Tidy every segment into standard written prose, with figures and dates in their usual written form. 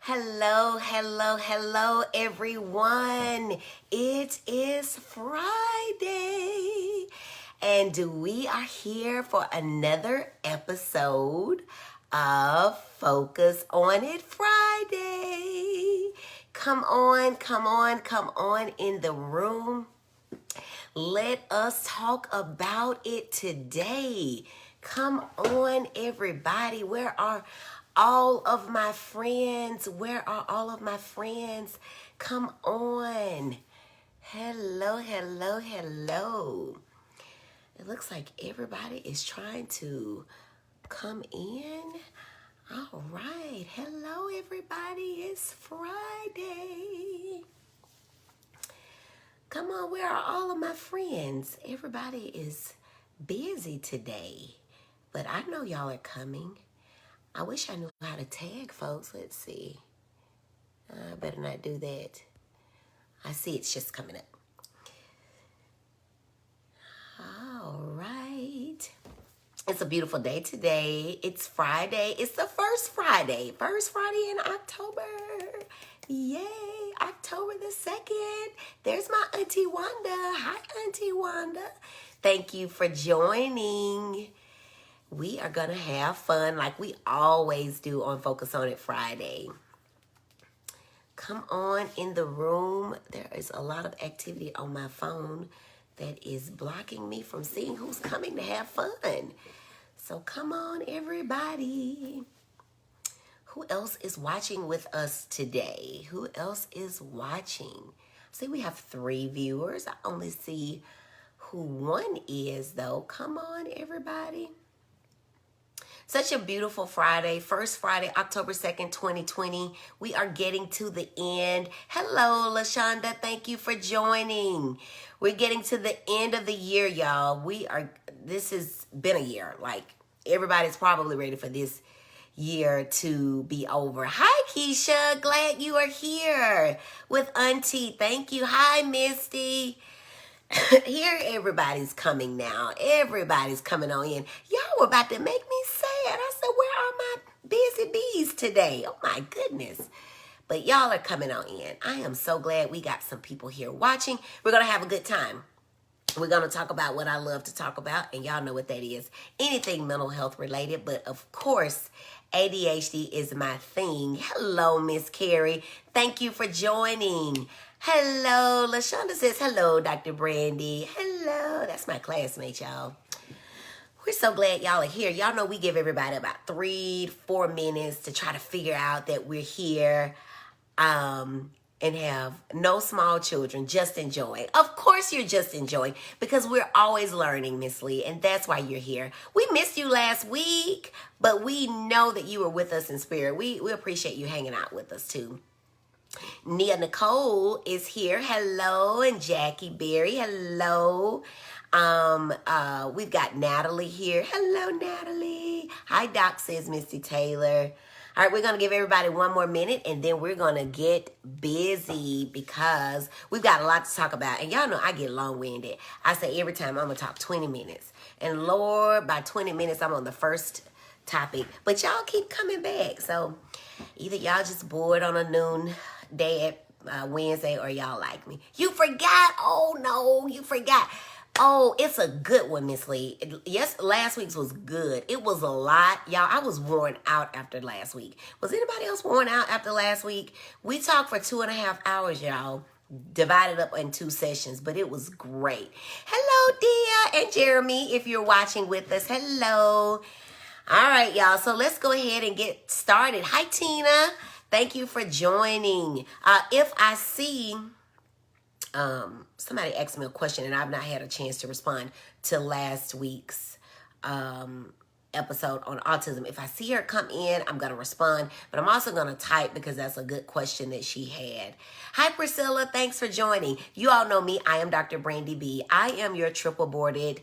Hello, hello, hello, everyone. It is Friday, and we are here for another episode of Focus on It Friday. Come on, come on, come on in the room. Let us talk about it today. Come on, everybody. Where are all of my friends? Where are all of my friends? Come on. Hello, hello, hello. It looks like everybody is trying to come in. All right. Hello, everybody. It's Friday. Come on, where are all of my friends? Everybody is busy today, but I know y'all are coming. I wish I knew how to tag folks. Let's see. I better not do that. I see it's just coming up. All right. It's a beautiful day today. It's Friday. It's the first Friday in October. Yay, October the 2nd. There's my Auntie Wanda. Hi, Auntie Wanda. Thank you for joining. We are going to have fun like we always do on Focus on It Friday. Come on in the room. There is a lot of activity on my phone that is blocking me from seeing who's coming to have fun. So come on, everybody. Who else is watching with us today? Who else is watching? See, we have 3 viewers. I only see who one is, though. Come on, everybody. Such a beautiful Friday. First Friday, October 2nd, 2020. We are getting to the end. Hello, LaShonda. Thank you for joining. We're getting to the end of the year, y'all. This has been a year. Like, everybody's probably ready for this year to be over. Hi, Keisha. Glad you are here with Auntie. Thank you. Hi, Misty. Here, everybody's coming now. Everybody's coming on in. Y'all were about to make me sad. I said, where are my busy bees today? Oh, my goodness. But y'all are coming on in. I am so glad we got some people here watching. We're going to have a good time. We're going to talk about what I love to talk about, and y'all know what that is. Anything mental health related, but of course, ADHD is my thing. Hello, Miss Carrie. Thank you for joining. Hello, LaShonda says, hello, Dr. Brandy. Hello. That's my classmate, y'all. We're so glad y'all are here. Y'all know we give everybody about 3-4 minutes to try to figure out that we're here. And have no small children, just enjoying. Of course you're just enjoying because we're always learning, Miss Lee, and that's why you're here. We missed you last week, but we know that you were with us in spirit. We appreciate you hanging out with us too. Nia Nicole is here. Hello, and Jackie Berry. Hello. We've got Natalie here. Hello, Natalie. Hi, Doc, says Misty Taylor. All right, we're going to give everybody 1 more minute, and then we're going to get busy because we've got a lot to talk about. And y'all know I get long-winded. I say every time I'm going to talk 20 minutes. And Lord, by 20 minutes, I'm on the first topic. But y'all keep coming back. So either y'all just bored on a noon day at Wednesday, or y'all like me. You forgot. Oh, no, you forgot. Oh, it's a good one, Miss Lee. Yes, last week's was good. It was a lot. Y'all, I was worn out after last week. Was anybody else worn out after last week? We talked for 2.5 hours, y'all. Divided up in 2 sessions, but it was great. Hello, Dia and Jeremy, if you're watching with us. Hello. All right, y'all. So let's go ahead and get started. Hi, Tina. Thank you for joining. If I see... somebody asked me a question and I've not had a chance to respond to last week's episode on autism. If I see her come in, I'm going to respond, but I'm also going to type because that's a good question that she had. Hi, Priscilla. Thanks for joining. You all know me. I am Dr. Brandy B. I am your triple boarded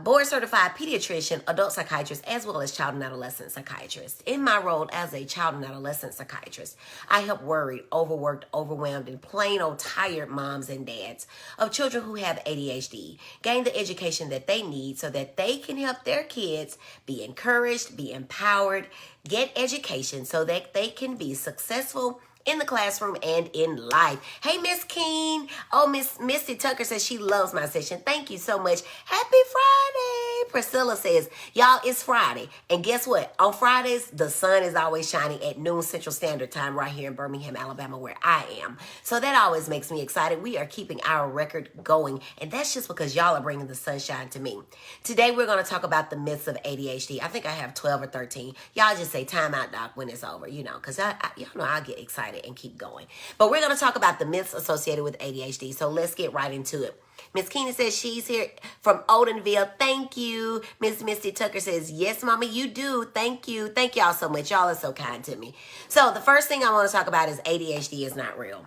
board certified pediatrician, adult psychiatrist, as well as child and adolescent psychiatrist. In my role as a child and adolescent psychiatrist, I help worried, overworked, overwhelmed, and plain old tired moms and dads of children who have ADHD gain the education that they need so that they can help their kids be encouraged, be empowered, get education so that they can be successful in the classroom and in life. Hey, Miss Keen. Oh, Miss Misty Tucker says she loves my session. Thank you so much. Happy Friday. Priscilla says, y'all, it's Friday. And guess what? On Fridays, the sun is always shining at noon Central Standard Time right here in Birmingham, Alabama, where I am. So that always makes me excited. We are keeping our record going. And that's just because y'all are bringing the sunshine to me. Today, we're going to talk about the myths of ADHD. I think I have 12 or 13. Y'all just say time out, doc, when it's over, because y'all know I get excited and keep going. But we're going to talk about the myths associated with ADHD. So let's get right into it. Miss Keena says she's here from Odenville. Thank you. Miss Misty Tucker says, yes, Mama, you do. Thank you. Thank y'all so much. Y'all are so kind to me. So the first thing I want to talk about is ADHD is not real.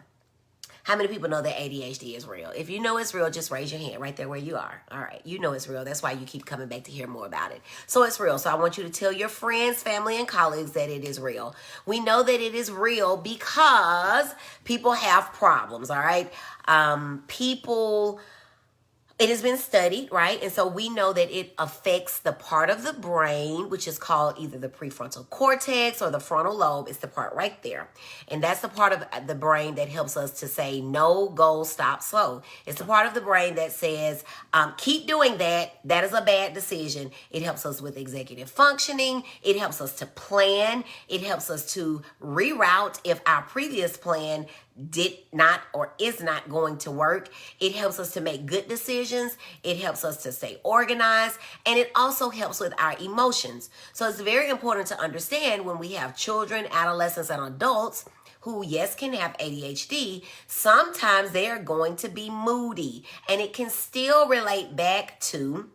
How many people know that ADHD is real? If you know it's real, just raise your hand right there where you are. All right, you know it's real. That's why you keep coming back to hear more about it. So it's real. So I want you to tell your friends, family, and colleagues that it is real. We know that it is real because people have problems, all right? It has been studied, right? And so we know that it affects the part of the brain, which is called either the prefrontal cortex or the frontal lobe. It's the part right there. And that's the part of the brain that helps us to say no, go, stop, slow. It's the part of the brain that says, keep doing that. That is a bad decision. It helps us with executive functioning. It helps us to plan. It helps us to reroute if our previous plan did not or is not going to work. It helps us to make good decisions. It helps us to stay organized. And it also helps with our emotions. So it's very important to understand when we have children, adolescents, and adults who, yes, can have ADHD, sometimes they are going to be moody. And it can still relate back to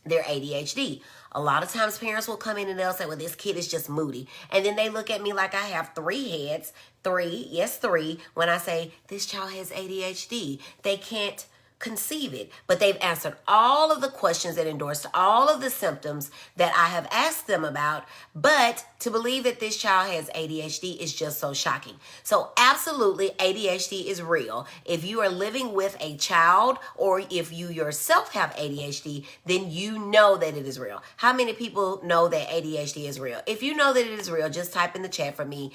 their ADHD. A lot of times parents will come in and they'll say, well, this kid is just moody. And then they look at me like I have three heads, three, when I say this child has ADHD. They can't conceive it, but they've answered all of the questions and endorsed all of the symptoms that I have asked them about. But to believe that this child has ADHD is just so shocking. So absolutely, ADHD is real. If you are living with a child or if you yourself have ADHD, then you know that it is real. How many people know that ADHD is real? If you know that it is real, just type in the chat for me.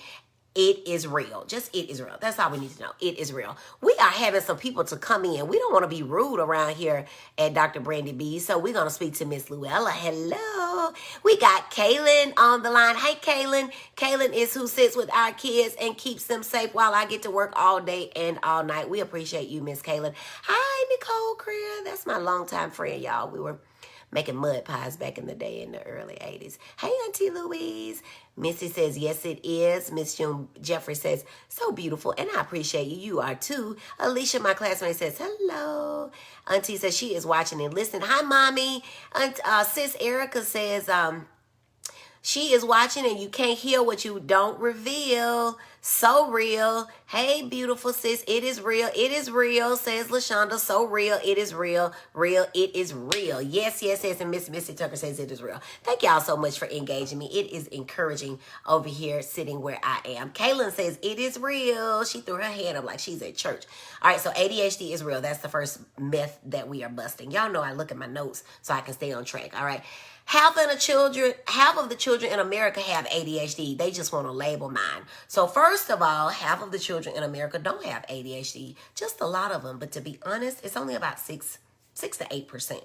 It is real. Just it is real. That's all we need to know. It is real. We are having some people to come in. We don't want to be rude around here at Dr. Brandy B. So we're going to speak to Miss Luella. Hello. We got Kaylin on the line. Hey, Kaylin. Kaylin is who sits with our kids and keeps them safe while I get to work all day and all night. We appreciate you, Miss Kaylin. Hi, Nicole Creer. That's my longtime friend, y'all. We were making mud pies back in the day in the early 80s. Hey, Auntie Louise. Missy says, yes, it is. Miss June Jeffrey says, so beautiful. And I appreciate you. You are too. Alicia, my classmate, says, hello. Auntie says she is watching and listening. Hi, Mommy. Sis Erica says, she is watching and you can't hear what you don't reveal. So real. Hey, beautiful sis. It is real. It is real, says LaShonda. So real. It is real. Real. It is real. Yes, yes, yes. And Miss Missy Tucker says it is real. Thank y'all so much for engaging me. It is encouraging over here sitting where I am. Kaylin says it is real. She threw her hand up like she's at church. All right, so ADHD is real. That's the first myth that we are busting. Y'all know I look at my notes so I can stay on track. All right. Half of the children in America have ADHD. They just want to label mine. So first of all, half of the children in America don't have ADHD. Just a lot of them. But to be honest, it's only about 6 to 8%.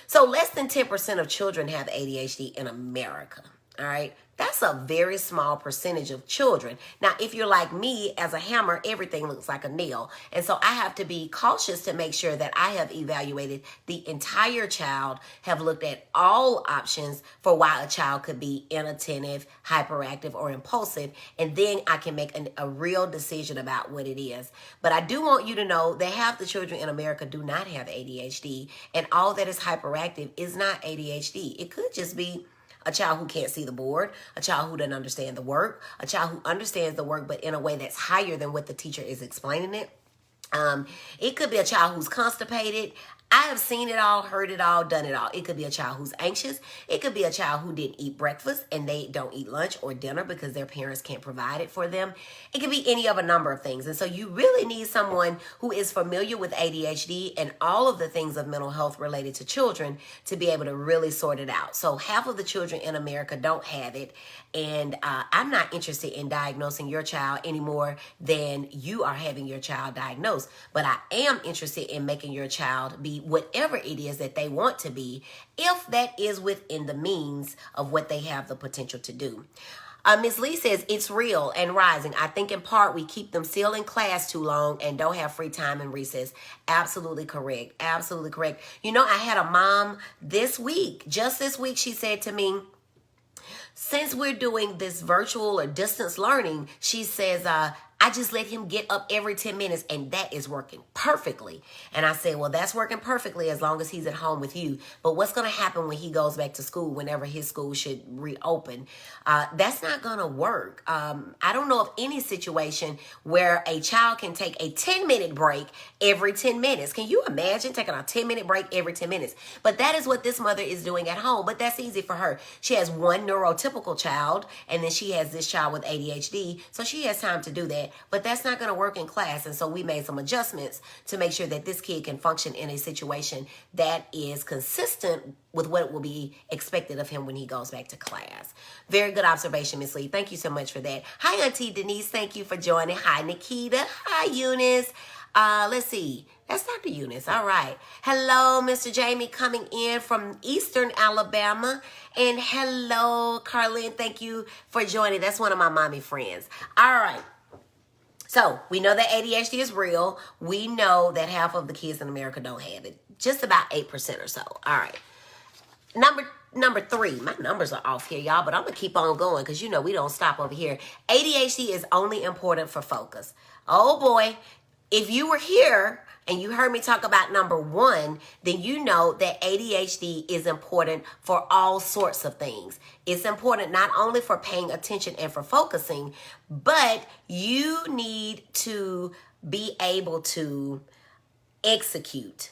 So less than 10% of children have ADHD in America. All right. That's a very small percentage of children. Now, if you're like me, as a hammer, everything looks like a nail. And so I have to be cautious to make sure that I have evaluated the entire child, have looked at all options for why a child could be inattentive, hyperactive, or impulsive. And then I can make a real decision about what it is. But I do want you to know that half the children in America do not have ADHD. And all that is hyperactive is not ADHD. It could just be a child who can't see the board, a child who doesn't understand the work, a child who understands the work but in a way that's higher than what the teacher is explaining it. It could be a child who's constipated. I have seen it all, heard it all, done it all. It could be a child who's anxious. It could be a child who didn't eat breakfast and they don't eat lunch or dinner because their parents can't provide it for them. It could be any of a number of things. And so you really need someone who is familiar with ADHD and all of the things of mental health related to children to be able to really sort it out. So half of the children in America don't have it. And I'm not interested in diagnosing your child any more than you are having your child diagnosed. But I am interested in making your child be whatever it is that they want to be, if that is within the means of what they have the potential to do. Ms. Lee says, it's real and rising. I think in part we keep them still in class too long and don't have free time in recess. Absolutely correct. Absolutely correct. You know, I had a mom just this week, she said to me, since we're doing this virtual or distance learning, she says, I just let him get up every 10 minutes and that is working perfectly. And I said, well, that's working perfectly as long as he's at home with you. But what's going to happen when he goes back to school, whenever his school should reopen? That's not going to work. I don't know of any situation where a child can take a 10-minute break every 10 minutes. Can you imagine taking a 10-minute break every 10 minutes? But that is what this mother is doing at home. But that's easy for her. She has one neurotypical child and then she has this child with ADHD. So she has time to do that. But that's not going to work in class. And so we made some adjustments to make sure that this kid can function in a situation that is consistent with what will be expected of him when he goes back to class. Very good observation, Miss Lee. Thank you so much for that. Hi, Auntie Denise. Thank you for joining. Hi, Nikita. Hi, Eunice. Let's see. That's Dr. Eunice. All right. Hello, Mr. Jamie coming in from Eastern Alabama. And hello, Carlin. Thank you for joining. That's one of my mommy friends. All right. So we know that ADHD is real. We know that half of the kids in America don't have it. Just about 8% or so. All right. Number 3. My numbers are off here, y'all, but I'm going to keep on going because, you know, we don't stop over here. ADHD is only important for focus. Oh, boy. If you were here and you heard me talk about number 1, then you know that ADHD is important for all sorts of things. It's important not only for paying attention and for focusing, but you need to be able to execute,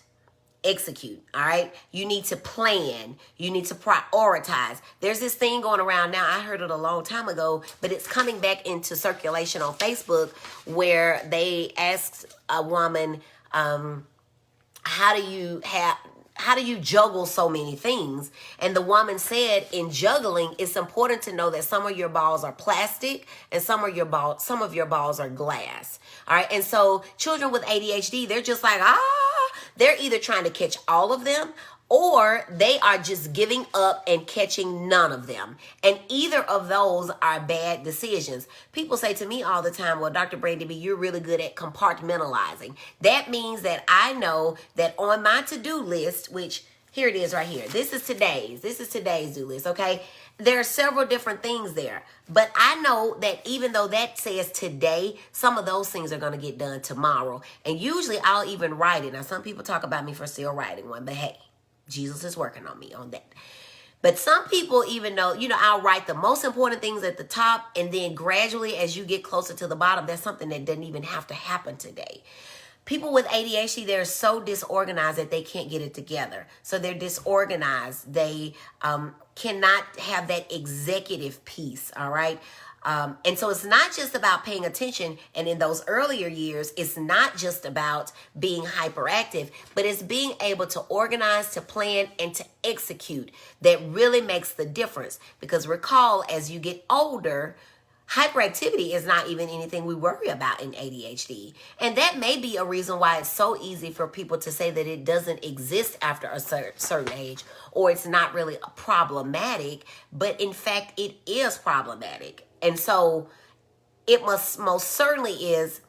all right? You need to plan. You need to prioritize. There's this thing going around now. I heard it a long time ago, but it's coming back into circulation on Facebook where they asked a woman, how do you juggle so many things? And the woman said, in juggling, it's important to know that some of your balls are plastic and some of your balls are glass. All right. And so children with ADHD, they're just like, they're either trying to catch all of them or they are just giving up and catching none of them. And either of those are bad decisions. People say to me all the time, well, Dr. Brandy B, you're really good at compartmentalizing. That means that I know that on my to-do list, which here it is right here. This is today's do list, okay? There are several different things there. But I know that even though that says today, some of those things are going to get done tomorrow. And usually I'll even write it. Now, some people talk about me for still writing one, but hey, Jesus is working on me on that. But some people even know, you know, I'll write the most important things at the top, and then gradually as you get closer to the bottom, that's something that doesn't even have to happen today. People with ADHD, they're so disorganized that they can't get it together. So they're disorganized. They cannot have that executive piece, all right? And so it's not just about paying attention. And in those earlier years, it's not just about being hyperactive, but it's being able to organize, to plan, and to execute that really makes the difference. Because recall, as you get older, hyperactivity is not even anything we worry about in ADHD. And that may be a reason why it's so easy for people to say that it doesn't exist after a certain age, or it's not really problematic, but in fact, it is problematic. And so it most certainly is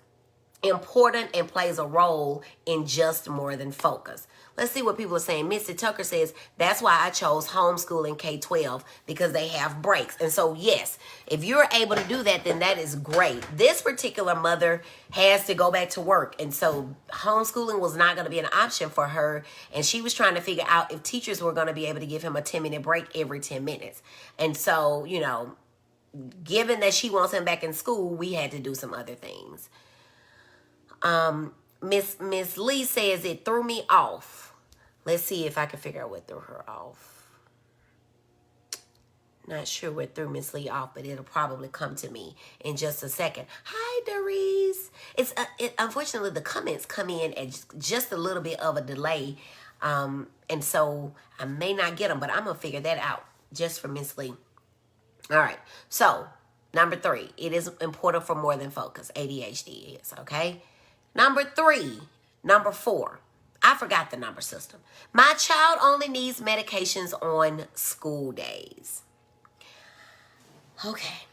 important and plays a role in just more than focus. Let's see what people are saying. Missy Tucker says, that's why I chose homeschooling K-12, because they have breaks. And so, yes, if you're able to do that, then that is great. This particular mother has to go back to work. And so homeschooling was not going to be an option for her. And she was trying to figure out if teachers were going to be able to give him a 10-minute break every 10 minutes. And so, you know, given that she wants him back in school, we had to do some other things. Miss Lee says it threw me off. Let's see if I can figure out what threw her off. Not sure what threw Miss Lee off, but it'll probably come to me in just a second. Hi, Doris. Unfortunately, the comments come in at just a little bit of a delay. And so I may not get them, but I'm going to figure that out just for Miss Lee. All right. So, number 3, it is important for more than focus. ADHD is, okay? Number 4. I forgot the number system. My child only needs medications on school days. Okay.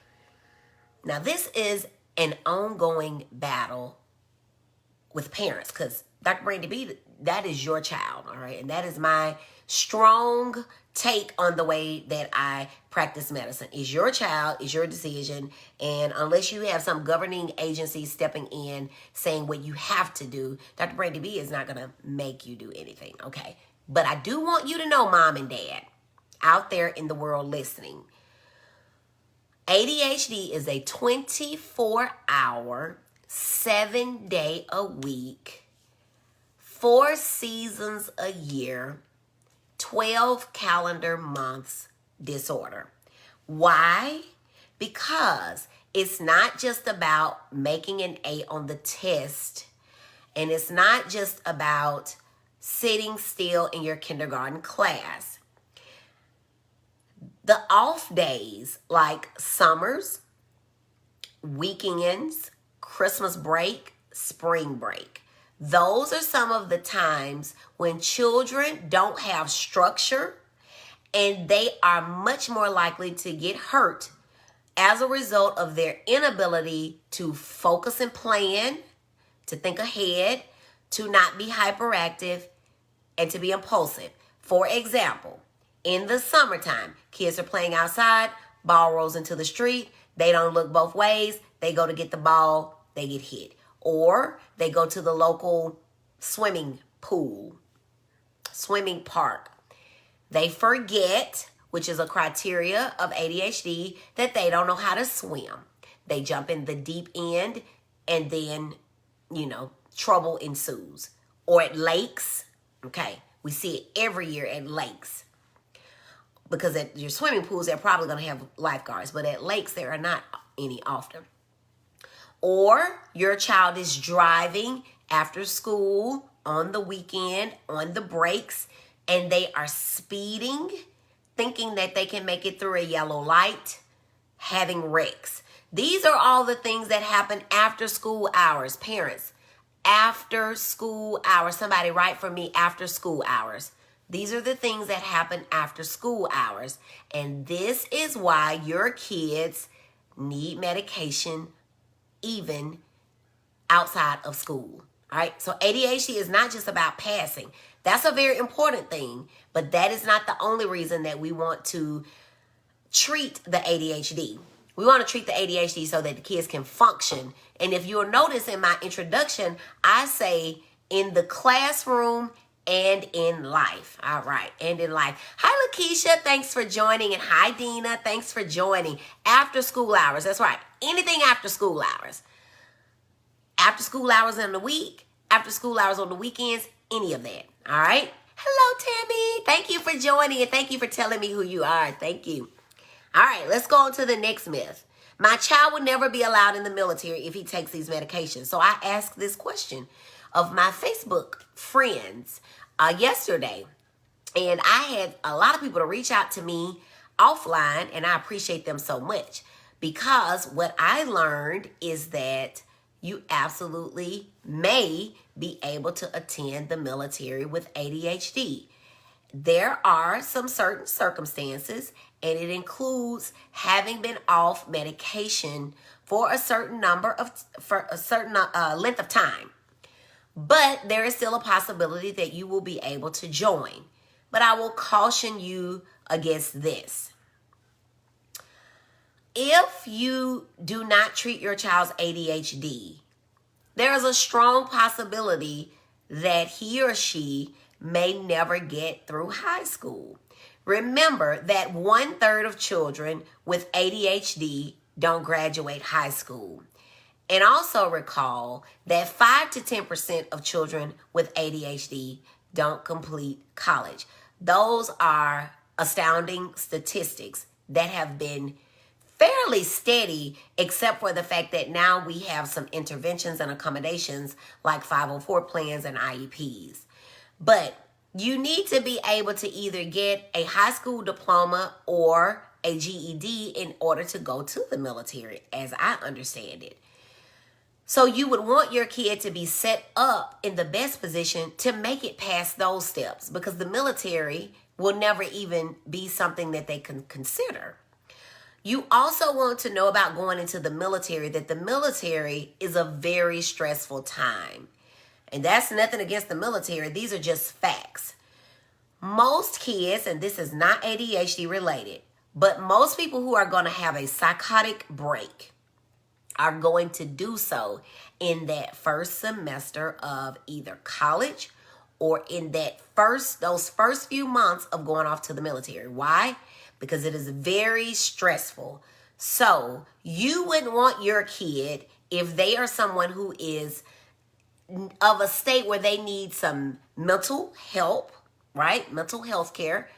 Now, this is an ongoing battle with parents because Dr. Brandy B, that is your child, all right? And that is my strong take on the way that I practice medicine. It's your child, it's your decision, and unless you have some governing agency stepping in saying what you have to do, Dr. Brandy B is not going to make you do anything, okay? But I do want you to know, mom and dad, out there in the world listening, ADHD is a 24-hour, 7-day-a-week, 4 seasons a year, 12 calendar months disorder. Why? Because it's not just about making an A on the test, and it's not just about sitting still in your kindergarten class. The off days like summers, weekends, Christmas break, spring break, those are some of the times when children don't have structure and they are much more likely to get hurt as a result of their inability to focus and plan, to think ahead, to not be hyperactive, and to be impulsive. For example, in the summertime, kids are playing outside, ball rolls into the street, they don't look both ways, they go to get the ball, they get hit. Or they go to the local swimming pool, swimming park. They forget, which is a criteria of ADHD, that they don't know how to swim. They jump in the deep end and then, trouble ensues. Or at lakes, okay, we see it every year at lakes. Because at your swimming pools, they're probably going to have lifeguards, but at lakes, there are not any often. Or your child is driving after school, on the weekend, on the breaks, and they are speeding, thinking that they can make it through a yellow light, having wrecks. These are all the things that happen after school hours. Parents, after school hours. Somebody write for me, after school hours. These are the things that happen after school hours. And this is why your kids need medication even outside of school. All right. So ADHD is not just about passing. That's a very important thing, but that is not the only reason that we want to treat the ADHD. We want to treat the ADHD so that the kids can function. And if you'll notice in my introduction, I say in the classroom and in life. All right. And in life. Hi, Lakeisha. Thanks for joining. And hi, Dina. Thanks for joining. After school hours. That's right. Anything after school hours. After school hours in the week. After school hours on the weekends. Any of that. All right. Hello, Tammy. Thank you for joining. And thank you for telling me who you are. Thank you. All right. Let's go on to the next myth. My child would never be allowed in the military if he takes these medications. So I asked this question of my Facebook friends yesterday. And I had a lot of people to reach out to me offline, and I appreciate them so much because what I learned is that you absolutely may be able to attend the military with ADHD. There are some certain circumstances, and it includes having been off medication for a certain length of time. But there is still a possibility that you will be able to join. But I will caution you against this. If you do not treat your child's ADHD, there is a strong possibility that he or she may never get through high school. Remember that 1/3 of children with ADHD don't graduate high school. And also recall that 5 to 10% of children with ADHD don't complete college. Those are astounding statistics that have been fairly steady, except for the fact that now we have some interventions and accommodations like 504 plans and IEPs. But you need to be able to either get a high school diploma or a GED in order to go to the military, as I understand it. So you would want your kid to be set up in the best position to make it past those steps, because the military will never even be something that they can consider. You also want to know about going into the military, that the military is a very stressful time. And that's nothing against the military. These are just facts. Most kids, and this is not ADHD related, but most people who are going to have a psychotic break are going to do so in that first semester of either college or in those first few months of going off to the military. Why? Because it is very stressful. So you wouldn't want your kid, if they are someone who is of a state where they need some mental help, right? Mental health care,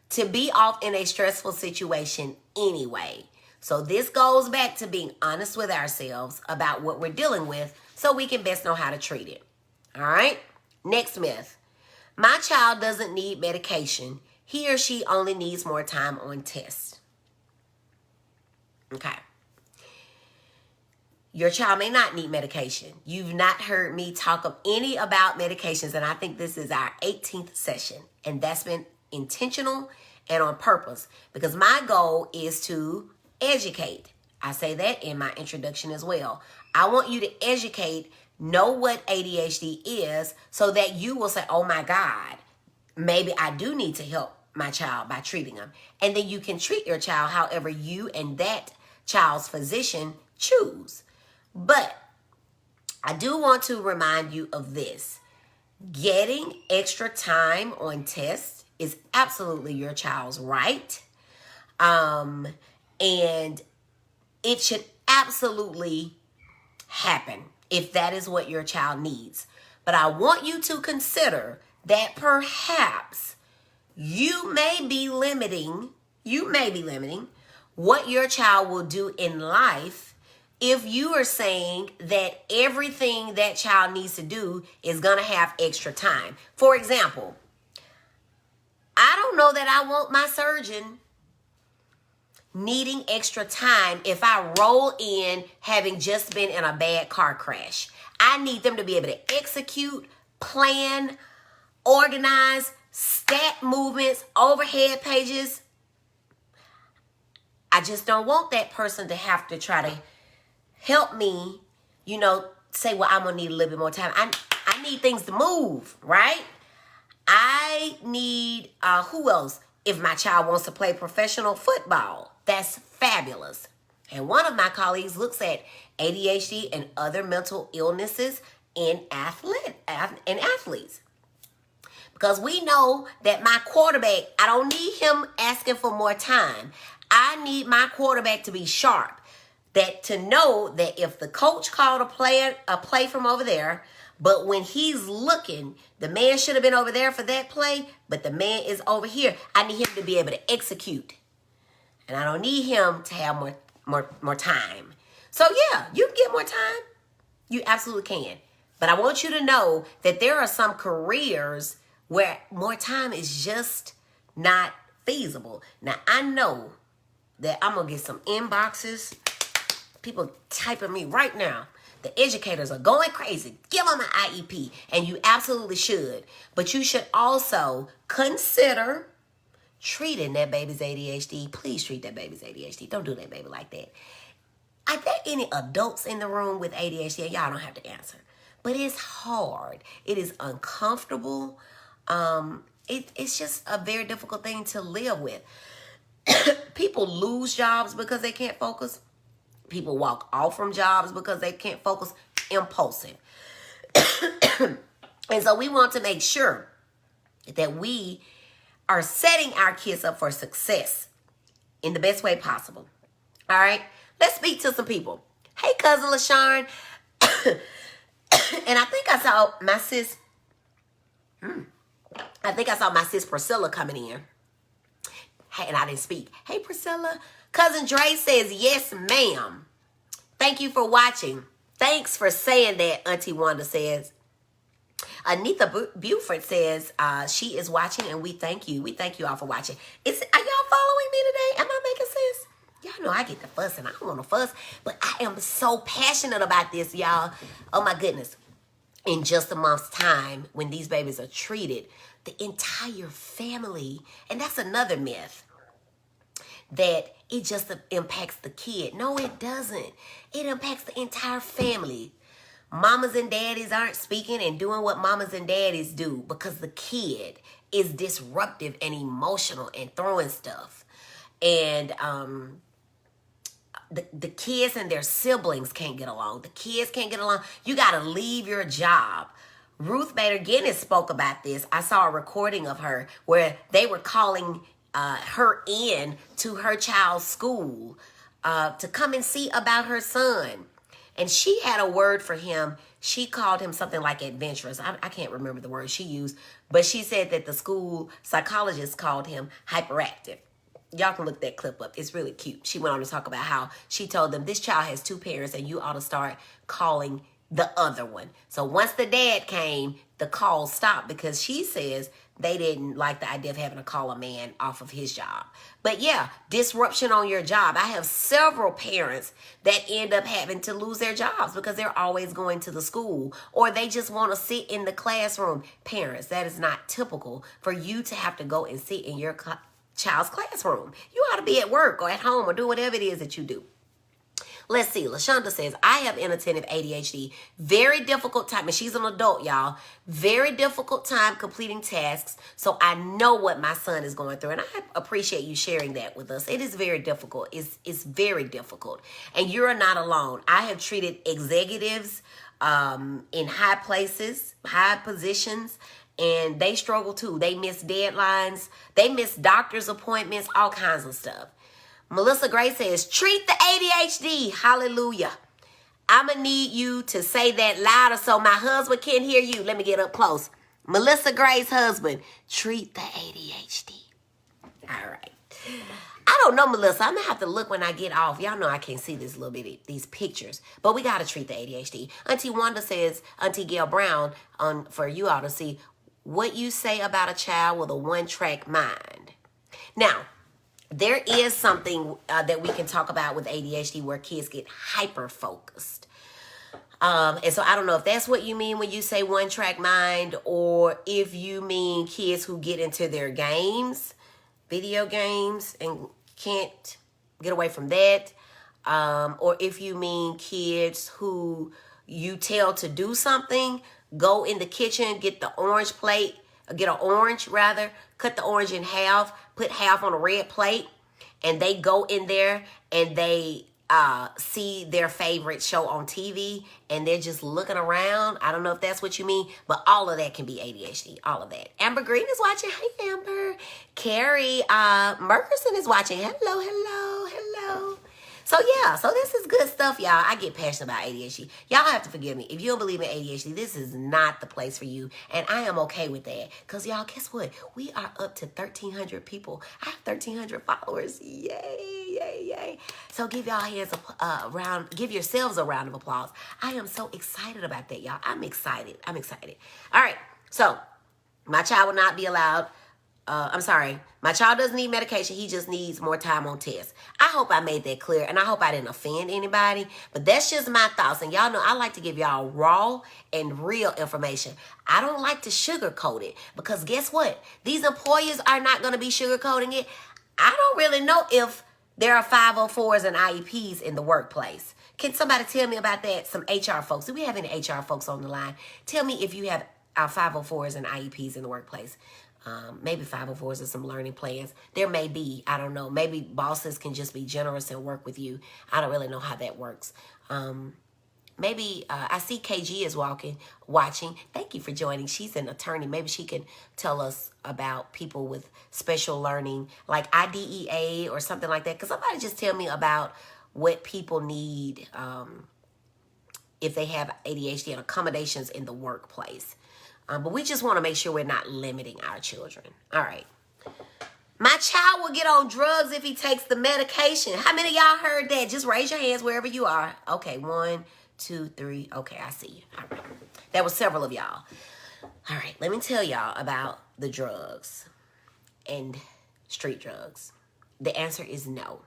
to be off in a stressful situation anyway. So this goes back to being honest with ourselves about what we're dealing with so we can best know how to treat it. All right? Next myth. My child doesn't need medication. He or she only needs more time on tests. Okay. Your child may not need medication. You've not heard me talk of any about medications, and I think this is our 18th session, and that's been intentional and on purpose, because my goal is to educate. I say that in my introduction as well. I want you to educate, know what ADHD is, so that you will say, oh my God, maybe I do need to help my child by treating them. And then you can treat your child however you and that child's physician choose. But I do want to remind you of this. Getting extra time on tests is absolutely your child's right. And it should absolutely happen if that is what your child needs. But I want you to consider that perhaps you may be limiting what your child will do in life if you are saying that everything that child needs to do is going to have extra time. For example, I don't know that I want my surgeon needing extra time if I roll in having just been in a bad car crash. I need them to be able to execute, plan, organize, stat movements, overhead pages. I just don't want that person to have to try to help me, say, well, I'm going to need a little bit more time. I need things to move, right? I need, who else? If my child wants to play professional football, that's fabulous. And one of my colleagues looks at ADHD and other mental illnesses in athletes. Because we know that my quarterback, I don't need him asking for more time. I need my quarterback to be sharp. That to know that if the coach called a play from over there, but when he's looking, the man should have been over there for that play, but the man is over here. I need him to be able to execute. And I don't need him to have more time. So yeah, you can get more time. You absolutely can. But I want you to know that there are some careers where more time is just not feasible. Now, I know that I'm going to get some inboxes. People typing me right now. The educators are going crazy. Give them an IEP. And you absolutely should. But you should also consider treating that baby's ADHD. Please treat that baby's ADHD. Don't do that baby like that. Are there any adults in the room with ADHD? Y'all don't have to answer. But it's hard. It is uncomfortable. It's just a very difficult thing to live with. People lose jobs because they can't focus. People walk off from jobs because they can't focus. Impulsive. And so we want to make sure that we are setting our kids up for success in the best way possible. All right? Let's speak to some people. Hey, Cousin LaShawn. And I think I saw my sis. I think I saw my sis Priscilla coming in. Hey, and I didn't speak. Hey, Priscilla. Cousin Dre says, yes, ma'am. Thank you for watching. Thanks for saying that, Auntie Wanda says. Anita Buford says she is watching, and we thank you. We thank you all for watching. Are y'all following me today? Am I making sense? Y'all know I get the fuss, and I don't want to fuss, but I am so passionate about this, y'all. Oh, my goodness. In just a month's time, when these babies are treated, the entire family, and that's another myth, that it just impacts the kid. No, it doesn't. It impacts the entire family. Mamas and daddies aren't speaking and doing what mamas and daddies do because the kid is disruptive and emotional and throwing stuff. And the kids and their siblings can't get along. The kids can't get along. You got to leave your job. Ruth Bader Guinness spoke about this. I saw a recording of her where they were calling her in to her child's school to come and see about her son. And she had a word for him. She called him something like adventurous. I can't remember the word she used, but she said that the school psychologist called him hyperactive. Y'all can look that clip up. It's really cute. She went on to talk about how she told them this child has two parents and you ought to start calling the other one. So once the dad came, the call stopped because she says they didn't like the idea of having to call a man off of his job. But yeah, disruption on your job. I have several parents that end up having to lose their jobs because they're always going to the school or they just want to sit in the classroom. Parents, that is not typical for you to have to go and sit in your child's classroom. You ought to be at work or at home or do whatever it is that you do. Let's see. LaShonda says, I have inattentive ADHD. Very difficult time. And she's an adult, y'all. Very difficult time completing tasks. So I know what my son is going through. And I appreciate you sharing that with us. It is very difficult. It's very difficult. And you're not alone. I have treated executives in high places, high positions, and they struggle too. They miss deadlines. They miss doctor's appointments, all kinds of stuff. Melissa Gray says, treat the ADHD. Hallelujah. I'm going to need you to say that louder so my husband can hear you. Let me get up close. Melissa Gray's husband, treat the ADHD. All right. I don't know, Melissa. I'm going to have to look when I get off. Y'all know I can't see this little bit, these pictures. But we got to treat the ADHD. Auntie Wanda says, Auntie Gail Brown, for you all to see what you say about a child with a one-track mind. Now, there is something that we can talk about with ADHD where kids get hyper-focused. And so I don't know if that's what you mean when you say one-track mind or if you mean kids who get into their games, video games, and can't get away from that. Or if you mean kids who you tell to do something, go in the kitchen, get the orange plate, get an orange rather, cut the orange in half, put half on a red plate, and they go in there and they see their favorite show on TV and they're just looking around. I don't know if that's what you mean, but all of that can be ADHD, all of that. Amber Green is watching. Hey, Amber. Carrie Merkerson is watching. Hello, hello, hello. So yeah, so this is good stuff, y'all. I get passionate about ADHD. Y'all have to forgive me. If you don't believe in ADHD, this is not the place for you. And I am okay with that. Because y'all, guess what? We are up to 1,300 people. I have 1,300 followers. Yay, yay, yay. So give y'all hands a round, give yourselves a round of applause. I am so excited about that, y'all. I'm excited. I'm excited. All right. So my child will not be allowed. My child doesn't need medication. He just needs more time on tests. I hope I made that clear, and I hope I didn't offend anybody, but that's just my thoughts. And y'all know I like to give y'all raw and real information. I don't like to sugarcoat it because guess what? These employers are not going to be sugarcoating it. I don't really know if there are 504s and IEPs in the workplace. Can somebody tell me about that? Some HR folks. Do we have any HR folks on the line? Tell me if you have 504s and IEPs in the workplace. Maybe 504s and some learning plans. There may be, I don't know. Maybe bosses can just be generous and work with you. I don't really know how that works. Maybe I see KG is watching. Thank you for joining. She's an attorney. Maybe she can tell us about people with special learning, like IDEA or something like that. Because somebody just tell me about what people need if they have ADHD and accommodations in the workplace. But we just want to make sure we're not limiting our children. All right. My child will get on drugs if he takes the medication. How many of y'all heard that? Just raise your hands wherever you are. Okay, 1, 2, 3. Okay, I see you. All right. That was several of y'all. All right, let me tell y'all about the drugs and street drugs. The answer is no.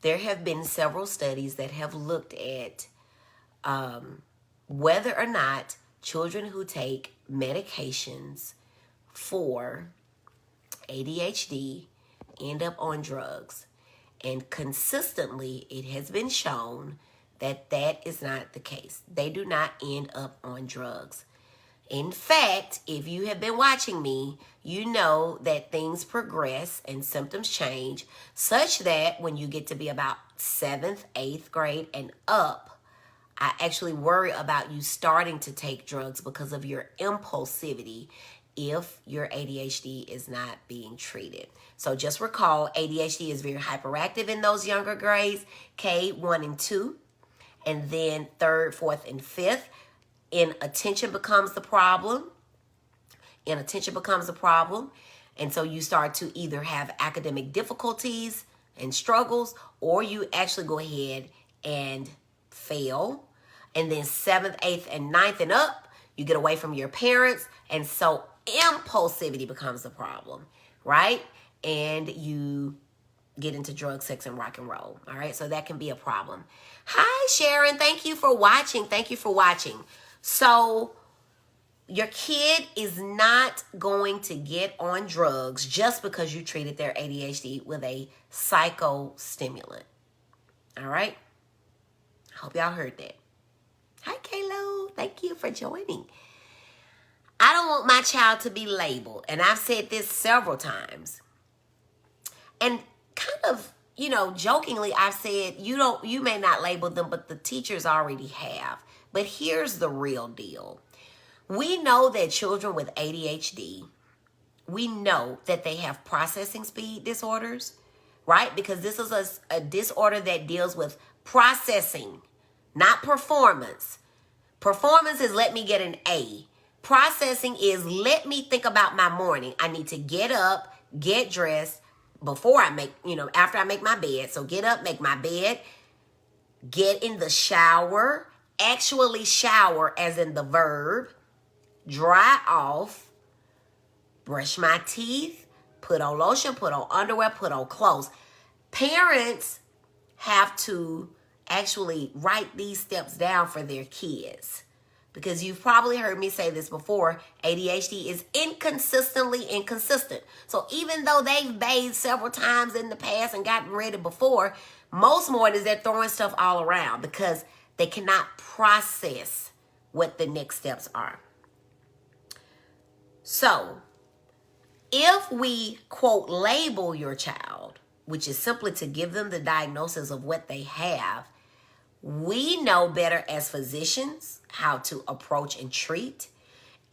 There have been several studies that have looked at whether or not children who take medications for ADHD end up on drugs. And consistently, it has been shown that that is not the case. They do not end up on drugs. In fact, if you have been watching me, you know that things progress and symptoms change such that when you get to be about 7th, 8th grade and up, I actually worry about you starting to take drugs because of your impulsivity if your ADHD is not being treated. So just recall, ADHD is very hyperactive in those younger grades, K, 1 and 2, and then 3rd, 4th, and 5th. Inattention becomes the problem. Inattention becomes a problem. And so you start to either have academic difficulties and struggles, or you actually go ahead and fail. And then 7th, 8th, and 9th and up, you get away from your parents. And so impulsivity becomes the problem, right? And you get into drugs, sex, and rock and roll. All right, so that can be a problem. Hi, Sharon. Thank you for watching. Thank you for watching. So your kid is not going to get on drugs just because you treated their ADHD with a psychostimulant. All right? I hope y'all heard that. Hi, Kaylo. Thank you for joining. I don't want my child to be labeled. And I've said this several times. And kind of, jokingly, I've said, you may not label them, but the teachers already have. But here's the real deal. We know that children with ADHD, we know that they have processing speed disorders, right? Because this is a disorder that deals with processing, not performance. Performance is let me get an A. Processing is let me think about my morning. I need to get up, get dressed before I make, after I make my bed. So get up, make my bed, get in the shower, actually shower as in the verb, dry off, brush my teeth, put on lotion, put on underwear, put on clothes. Parents have to actually write these steps down for their kids. Because you've probably heard me say this before, ADHD is inconsistently inconsistent. So even though they've bathed several times in the past and gotten ready before, most mornings they're throwing stuff all around because they cannot process what the next steps are. So if we, quote, label your child, which is simply to give them the diagnosis of what they have, we know better as physicians how to approach and treat.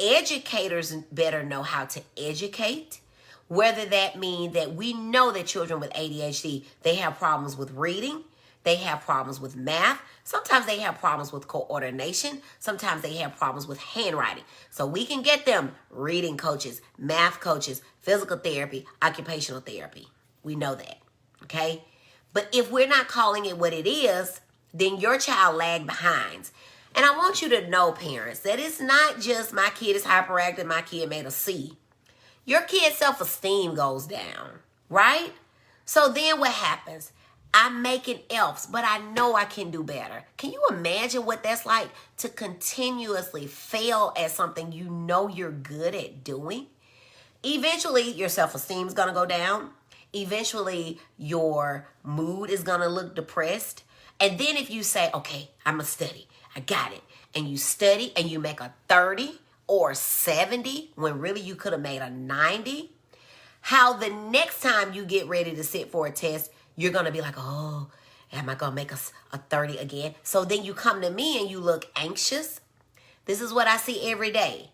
Educators better know how to educate, whether that means that we know that children with ADHD, they have problems with reading, they have problems with math, sometimes they have problems with coordination, sometimes they have problems with handwriting. So we can get them reading coaches, math coaches, physical therapy, occupational therapy. We know that, okay? But if we're not calling it what it is, then your child lagged behind. And I want you to know, parents, that it's not just my kid is hyperactive, my kid made a C. Your kid's self-esteem goes down, right? So then what happens? I'm making F's, but I know I can do better. Can you imagine what that's like to continuously fail at something you know you're good at doing? Eventually, your self-esteem is going to go down. Eventually, your mood is going to look depressed. And then if you say, okay, I'm going to study, I got it, and you study and you make a 30 or 70 when really you could have made a 90, how the next time you get ready to sit for a test, you're going to be like, oh, am I going to make a 30 again? So then you come to me and you look anxious. This is what I see every day.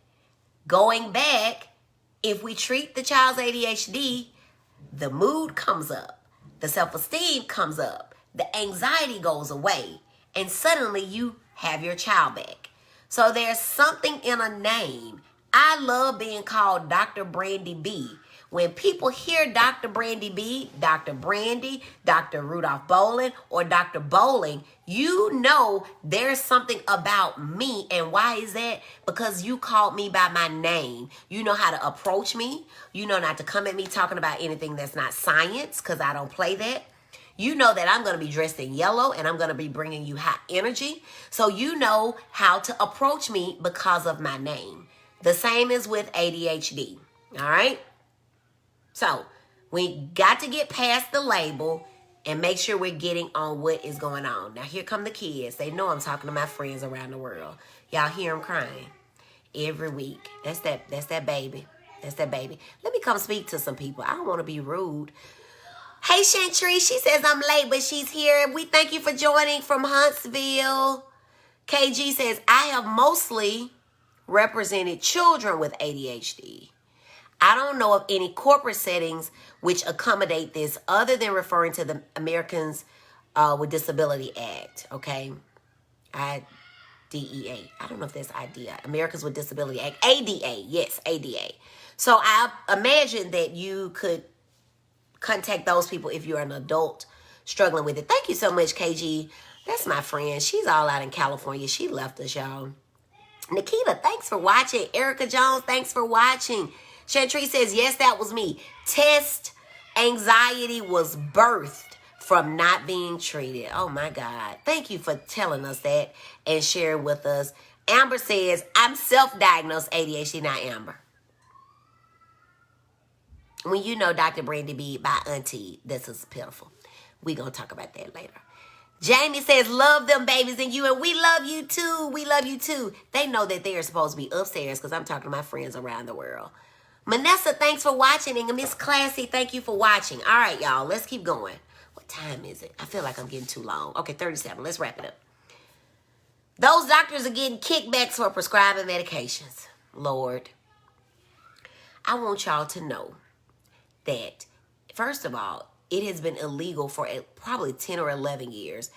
Going back, if we treat the child's ADHD, the mood comes up, the self-esteem comes up, the anxiety goes away, and suddenly you have your child back. So there's something in a name, I love being called Dr. Brandy B. When people hear Dr. Brandy B, Dr. Brandy, Dr. Rudolph Bowling, or Dr. Bowling, you know there's something about me. And why is that? Because you called me by my name. You know how to approach me. You know not to come at me talking about anything that's not science, because I don't play that. You know that I'm going to be dressed in yellow and I'm going to be bringing you high energy. So you know how to approach me because of my name. The same is with ADHD. All right? So we got to get past the label and make sure we're getting on what is going on. Now, here come the kids. They know I'm talking to my friends around the world. Y'all hear them crying every week. That's that baby. That's that baby. Let me come speak to some people. I don't want to be rude. Hey, Chantry, she says I'm late, but she's here. We thank you for joining from Huntsville. KG says, I have mostly represented children with ADHD. I don't know of any corporate settings which accommodate this other than referring to the Americans with Disability Act, okay? IDEA. I don't know if that's IDEA. Americans with Disability Act. ADA. Yes, ADA. So I imagine that you could contact those people if you're an adult struggling with it. Thank you so much, KG. That's my friend. She's all out in California. She left us, y'all. Nikita, thanks for watching. Erica Jones, thanks for watching. Chantry says, yes, that was me. Test anxiety was birthed from not being treated. Oh, my God. Thank you for telling us that and sharing with us. Amber says, I'm self-diagnosed ADHD, not Amber. When you know Dr. Brandy B by Auntie, this is pitiful. We're going to talk about that later. Jamie says, love them babies and you, and we love you too. We love you too. They know that they are supposed to be upstairs because I'm talking to my friends around the world. Manessa, thanks for watching. And Miss Classy, thank you for watching. All right, y'all, let's keep going. What time is it? I feel like I'm getting too long. Okay, 37. Let's wrap it up. Those doctors are getting kickbacks for prescribing medications. Lord, I want y'all to know that, first of all, it has been illegal for probably 10 or 11 years.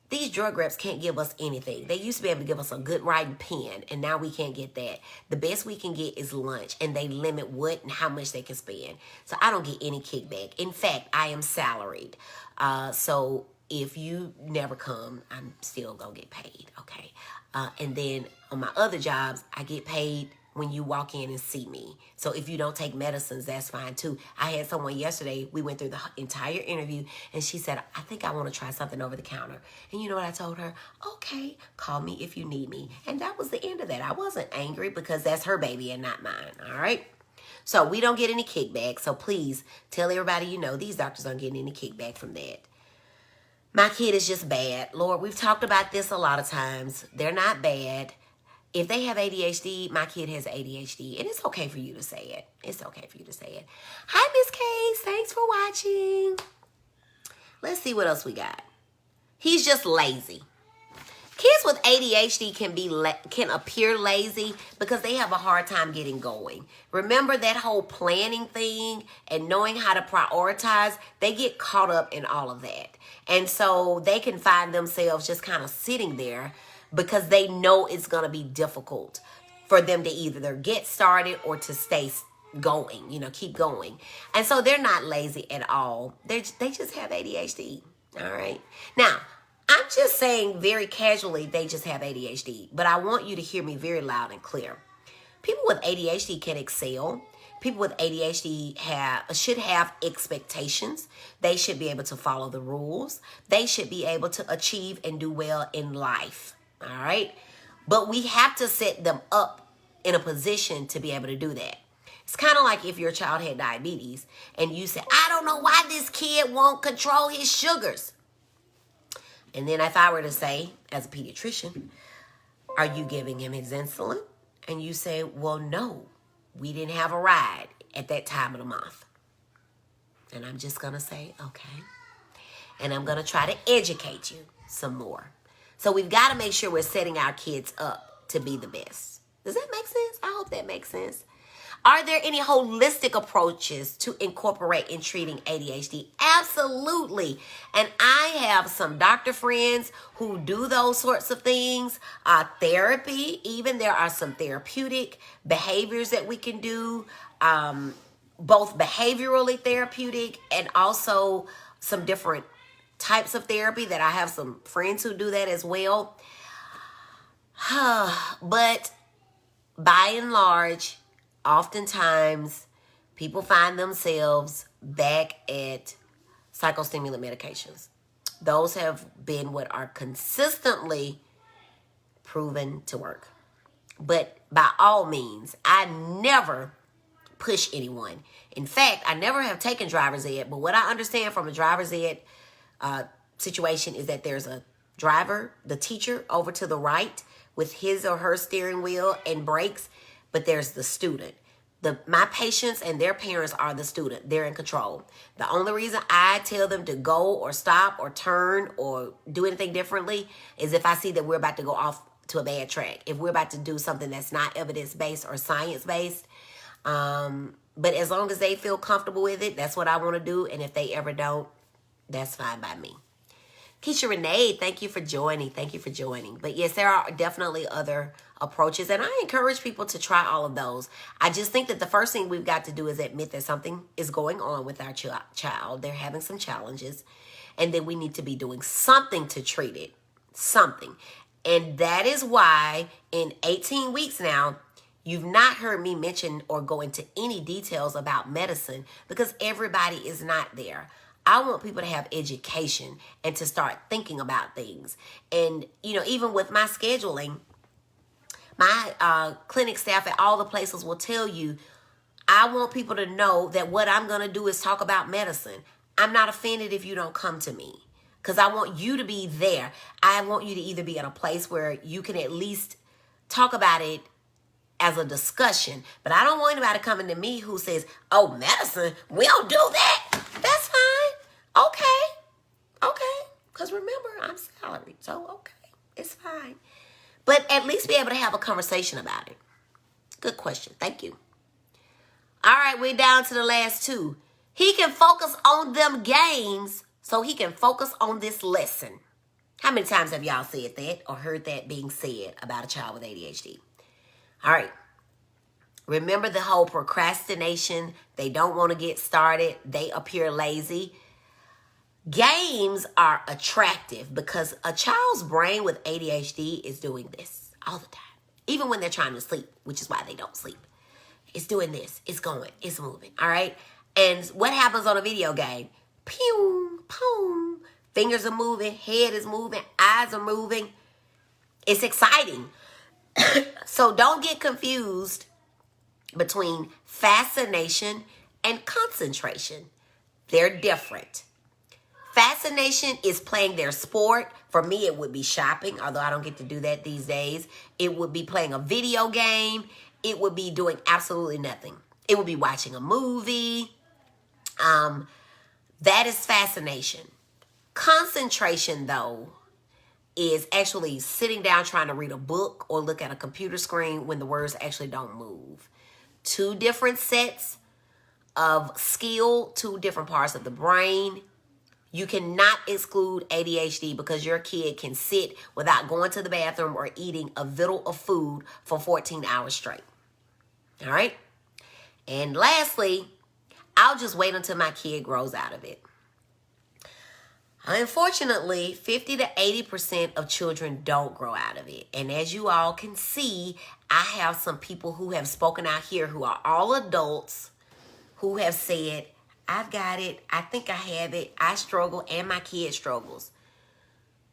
These drug reps can't give us anything. They used to be able to give us a good writing pen, and now we can't get that. The best we can get is lunch, and they limit what and how much they can spend. So I don't get any kickback. In fact, I am salaried. So if you never come, I'm still going to get paid, okay? And then on my other jobs, I get paid when you walk in and see me. So if you don't take medicines, that's fine too. I had someone yesterday, we went through the entire interview, and she said, I think I want to try something over the counter. And you know what I told her? Okay, call me if you need me. And that was the end of that. I wasn't angry because that's her baby and not mine, all right? So we don't get any kickback. So please tell everybody you know these doctors aren't getting any kickback from that. My kid is just bad. Lord, we've talked about this a lot of times. They're not bad. If they have ADHD, my kid has ADHD, and it's okay for you to say it. It's okay for you to say it. Hi, Miss Case. Thanks for watching. Let's see what else we got. He's just lazy. Kids with ADHD can appear lazy because they have a hard time getting going. Remember that whole planning thing and knowing how to prioritize? They get caught up in all of that. And so they can find themselves just kind of sitting there because they know it's going to be difficult for them to either get started or to stay going, keep going. And so they're not lazy at all. They just have ADHD, all right? Now, I'm just saying very casually they just have ADHD, but I want you to hear me very loud and clear. People with ADHD can excel. People with ADHD should have expectations. They should be able to follow the rules. They should be able to achieve and do well in life. All right. But we have to set them up in a position to be able to do that. It's kind of like if your child had diabetes and you say, I don't know why this kid won't control his sugars. And then if I were to say, as a pediatrician, are you giving him his insulin? And you say, well, no, we didn't have a ride at that time of the month. And I'm just going to say, okay. And I'm going to try to educate you some more. So we've got to make sure we're setting our kids up to be the best. Does that make sense? I hope that makes sense. Are there any holistic approaches to incorporate in treating ADHD? Absolutely. And I have some doctor friends who do those sorts of things. Therapy, even there are some therapeutic behaviors that we can do, both behaviorally therapeutic and also some different types of therapy that I have some friends who do that as well. But by and large, oftentimes people find themselves back at psychostimulant medications. Those have been what are consistently proven to work. But by all means, I never push anyone. In fact, I never have taken driver's ed, but what I understand from a driver's ed situation is that there's a driver, the teacher over to the right with his or her steering wheel and brakes, but there's the student. My patients and their parents are the student. They're in control. The only reason I tell them to go or stop or turn or do anything differently is if I see that we're about to go off to a bad track. If we're about to do something that's not evidence-based or science-based. But as long as they feel comfortable with it, that's what I want to do. And if they ever don't, that's fine by me. Keisha Renee, thank you for joining. Thank you for joining. But yes, there are definitely other approaches, and I encourage people to try all of those. I just think that the first thing we've got to do is admit that something is going on with our child. They're having some challenges, and then we need to be doing something to treat it. Something. And that is why in 18 weeks now, you've not heard me mention or go into any details about medicine because everybody is not there. I want people to have education and to start thinking about things. And, even with my scheduling, my clinic staff at all the places will tell you, I want people to know that what I'm going to do is talk about medicine. I'm not offended if you don't come to me because I want you to be there. I want you to either be in a place where you can at least talk about it as a discussion. But I don't want anybody coming to me who says, oh, medicine, we don't do that. That's fine. Okay. Because remember, I'm salaried. So, okay. It's fine. But at least be able to have a conversation about it. Good question. Thank you. All right. We're down to the last two. He can focus on them games so he can focus on this lesson. How many times have y'all said that or heard that being said about a child with ADHD? All right. Remember the whole procrastination. They don't want to get started. They appear lazy. Games are attractive because a child's brain with ADHD is doing this all the time. Even when they're trying to sleep, which is why they don't sleep. It's doing this. It's going. It's moving. All right. And what happens on a video game? Pew, boom. Fingers are moving. Head is moving. Eyes are moving. It's exciting. So don't get confused between fascination and concentration. They're different. Fascination is playing their sport. For me, it would be shopping, although I don't get to do that these days. It would be playing a video game. It would be doing absolutely nothing. It would be watching a movie. That is fascination. Concentration, though, is actually sitting down trying to read a book or look at a computer screen when the words actually don't move. Two different sets of skill, two different parts of the brain. You cannot exclude ADHD because your kid can sit without going to the bathroom or eating a vittle of food for 14 hours straight. All right? And lastly, I'll just wait until my kid grows out of it. Unfortunately, 50 to 80% of children don't grow out of it. And as you all can see, I have some people who have spoken out here who are all adults who have said, I've got it. I think I have it. I struggle and my kid struggles.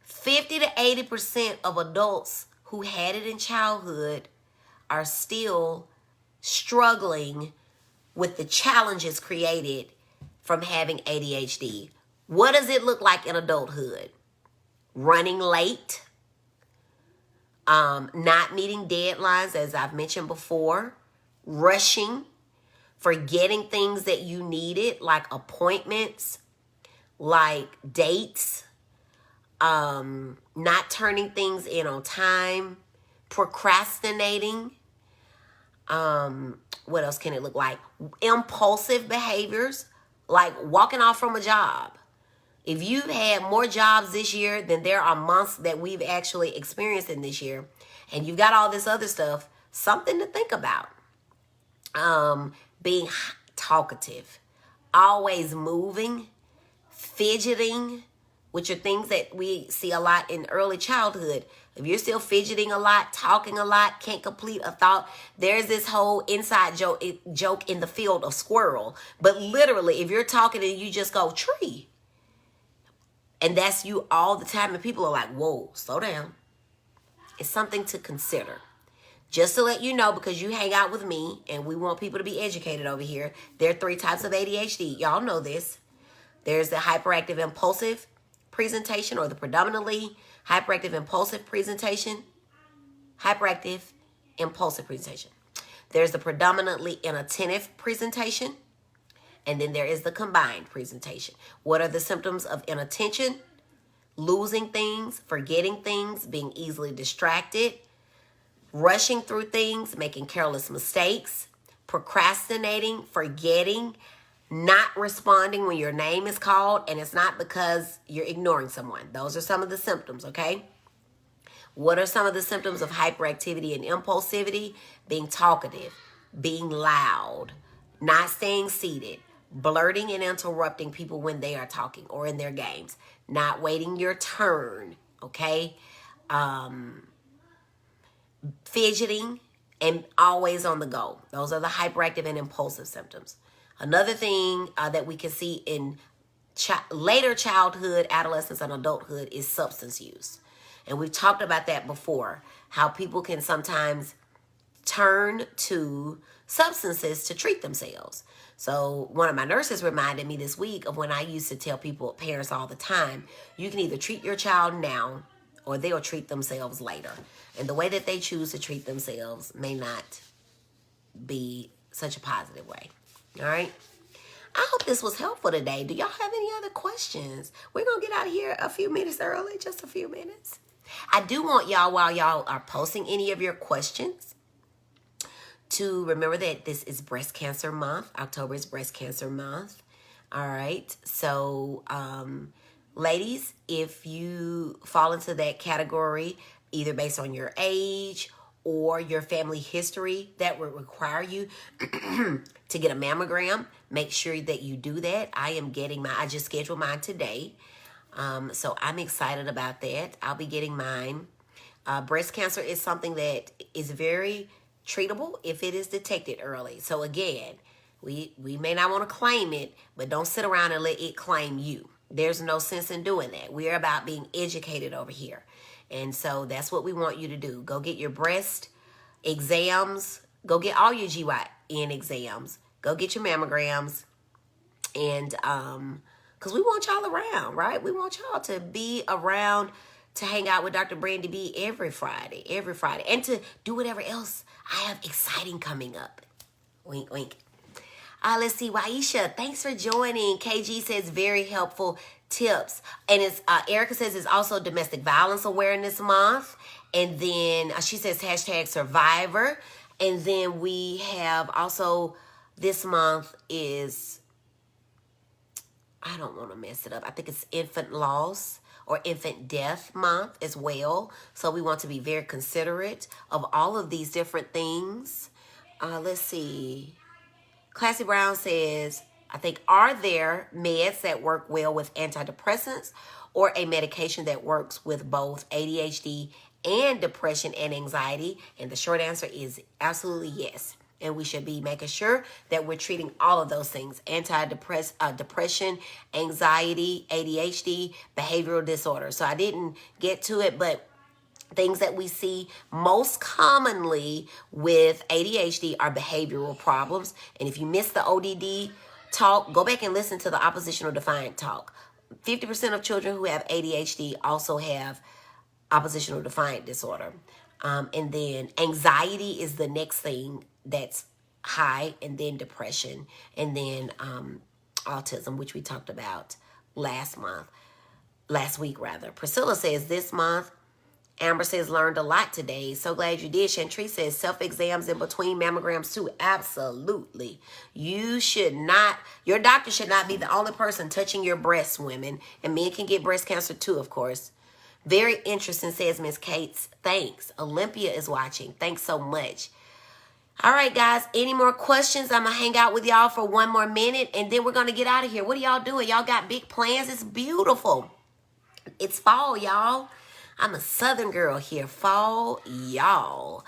50 to 80% of adults who had it in childhood are still struggling with the challenges created from having ADHD. What does it look like in adulthood? Running late, not meeting deadlines, as I've mentioned before, rushing, forgetting things that you needed, like appointments, like dates, not turning things in on time, procrastinating, What else can it look like? Impulsive behaviors, like walking off from a job. If you've had more jobs this year than there are months that we've actually experienced in this year, and you've got all this other stuff, something to think about. Being talkative, always moving, fidgeting, which are things that we see a lot in early childhood. If you're still fidgeting a lot, talking a lot, can't complete a thought, there's this whole inside joke in the field of squirrel. But literally, if you're talking and you just go tree, and that's you all the time, and people are like, whoa, slow down. It's something to consider. Just to let you know, because you hang out with me and we want people to be educated over here, there are 3 types of ADHD. Y'all know this. There's the hyperactive impulsive presentation, or the predominantly hyperactive impulsive presentation. Hyperactive impulsive presentation. There's the predominantly inattentive presentation. And then there is the combined presentation. What are the symptoms of inattention? Losing things, forgetting things, being easily distracted, rushing through things, making careless mistakes, procrastinating, forgetting, not responding when your name is called, and it's not because you're ignoring someone. Those are some of the symptoms, okay? What are some of the symptoms of hyperactivity and impulsivity? Being talkative, being loud, not staying seated, blurting and interrupting people when they are talking or in their games, not waiting your turn, okay? Fidgeting, and always on the go. Those are the hyperactive and impulsive symptoms. Another thing that we can see in later childhood, adolescence, and adulthood is substance use. And we've talked about that before, how people can sometimes turn to substances to treat themselves. So one of my nurses reminded me this week of when I used to tell parents all the time, you can either treat your child now or they'll treat themselves later. And the way that they choose to treat themselves may not be such a positive way. All right. I hope this was helpful today. Do y'all have any other questions? We're going to get out of here a few minutes early, just a few minutes. I do want y'all, while y'all are posting any of your questions, to remember that this is Breast Cancer Month. October is Breast Cancer Month. All right. So, ladies, if you fall into that category, either based on your age or your family history that would require you to get a mammogram, make sure that you do that. I just scheduled mine today. So I'm excited about that. I'll be getting mine. Breast cancer is something that is very treatable if it is detected early. So again, we may not want to claim it, but don't sit around and let it claim you. There's no sense in doing that. We're about being educated over here. And so that's what we want you to do. Go get your breast exams. Go get all your GYN exams. Go get your mammograms. And because we want y'all around, right? We want y'all to be around to hang out with Dr. Brandy B every Friday. And to do whatever else I have exciting coming up. Wink, wink. Let's see, Waisha, thanks for joining. KG says very helpful tips. And it's Erica says it's also Domestic Violence Awareness Month. And then she says #survivor. And then we have also this month is, I don't want to mess it up, I think it's Infant Loss or Infant Death Month as well. So we want to be very considerate of all of these different things. Let's see. Classy Brown says, I think, are there meds that work well with antidepressants or a medication that works with both ADHD and depression and anxiety? And the short answer is absolutely yes. And we should be making sure that we're treating all of those things: depression, anxiety, ADHD, behavioral disorder. So I didn't get to it, but things that we see most commonly with ADHD are behavioral problems. And if you missed the ODD talk, go back and listen to the oppositional defiant talk. 50% of children who have ADHD also have oppositional defiant disorder. And then anxiety is the next thing that's high, and then depression, and then autism, which we talked about last week. Priscilla says this month Amber says, learned a lot today. So glad you did. Chantrese says, self-exams in between mammograms too. Absolutely. You should not, your doctor should not be the only person touching your breasts, women. And men can get breast cancer too, of course. Very interesting, says Miss Cates. Thanks. Olympia is watching. Thanks so much. All right, guys. Any more questions? I'm going to hang out with y'all for one more minute, and then we're going to get out of here. What are y'all doing? Y'all got big plans? It's beautiful. It's fall, y'all. I'm a Southern girl here. Fall, y'all.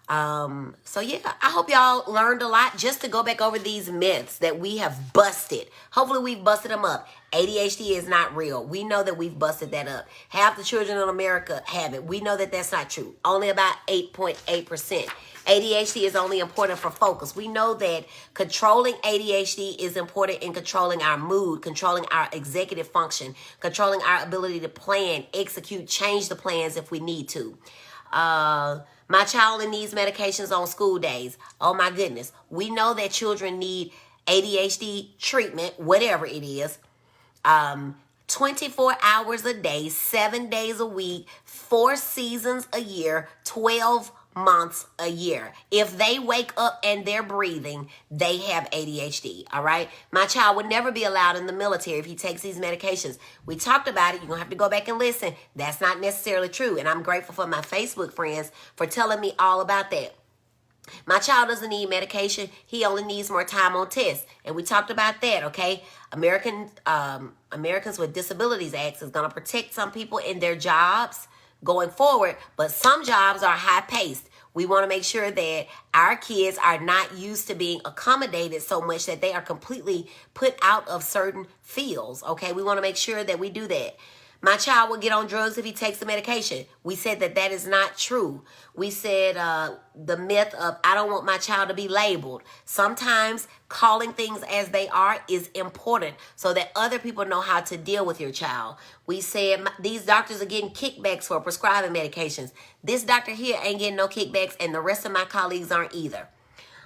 So yeah, I hope y'all learned a lot just to go back over these myths that we have busted. Hopefully we've busted them up. ADHD is not real. We know that we've busted that up. Half the children in America have it. We know that that's not true. Only about 8.8%. ADHD is only important for focus. We know that controlling ADHD is important in controlling our mood, controlling our executive function, controlling our ability to plan, execute, change the plans if we need to. My child needs medications on school days. Oh my goodness. We know that children need ADHD treatment, whatever it is. 24 hours a day, 7 days a week, 4 seasons a year, 12 months a year. If they wake up and they're breathing, they have ADHD, all right? My child would never be allowed in the military if he takes these medications. We talked about it. You're going to have to go back and listen. That's not necessarily true, and I'm grateful for my Facebook friends for telling me all about that. My child doesn't need medication. He only needs more time on tests, and we talked about that, okay? Americans with Disabilities Act is going to protect some people in their jobs going forward, but some jobs are high-paced. We want to make sure that our kids are not used to being accommodated so much that they are completely put out of certain fields, okay? We want to make sure that we do that. My child will get on drugs if he takes the medication. We said that that is not true. We said the myth of I don't want my child to be labeled. Sometimes calling things as they are is important so that other people know how to deal with your child. We said these doctors are getting kickbacks for prescribing medications. This doctor here ain't getting no kickbacks, and the rest of my colleagues aren't either.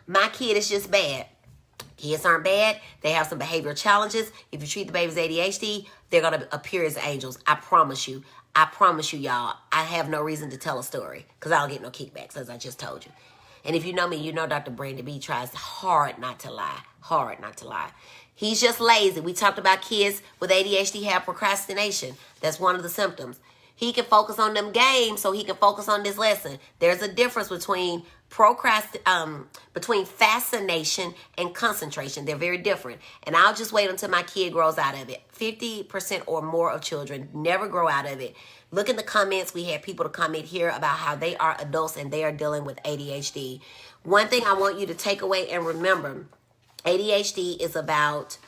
My kid is just bad. Kids aren't bad. They have some behavioral challenges. If you treat the baby's ADHD, they're going to appear as angels. I promise you. I promise you, y'all. I have no reason to tell a story because I don't get no kickbacks, as I just told you. And if you know me, you know Dr. Brandon B tries hard not to lie. Hard not to lie. He's just lazy. We talked about kids with ADHD have procrastination. That's one of the symptoms. He can focus on them games so he can focus on this lesson. There's a difference between fascination and concentration. They're very different. And I'll just wait until my kid grows out of it. 50% or more of children never grow out of it. Look in the comments. We had people to comment here about how they are adults and they are dealing with ADHD. One thing I want you to take away and remember, ADHD is about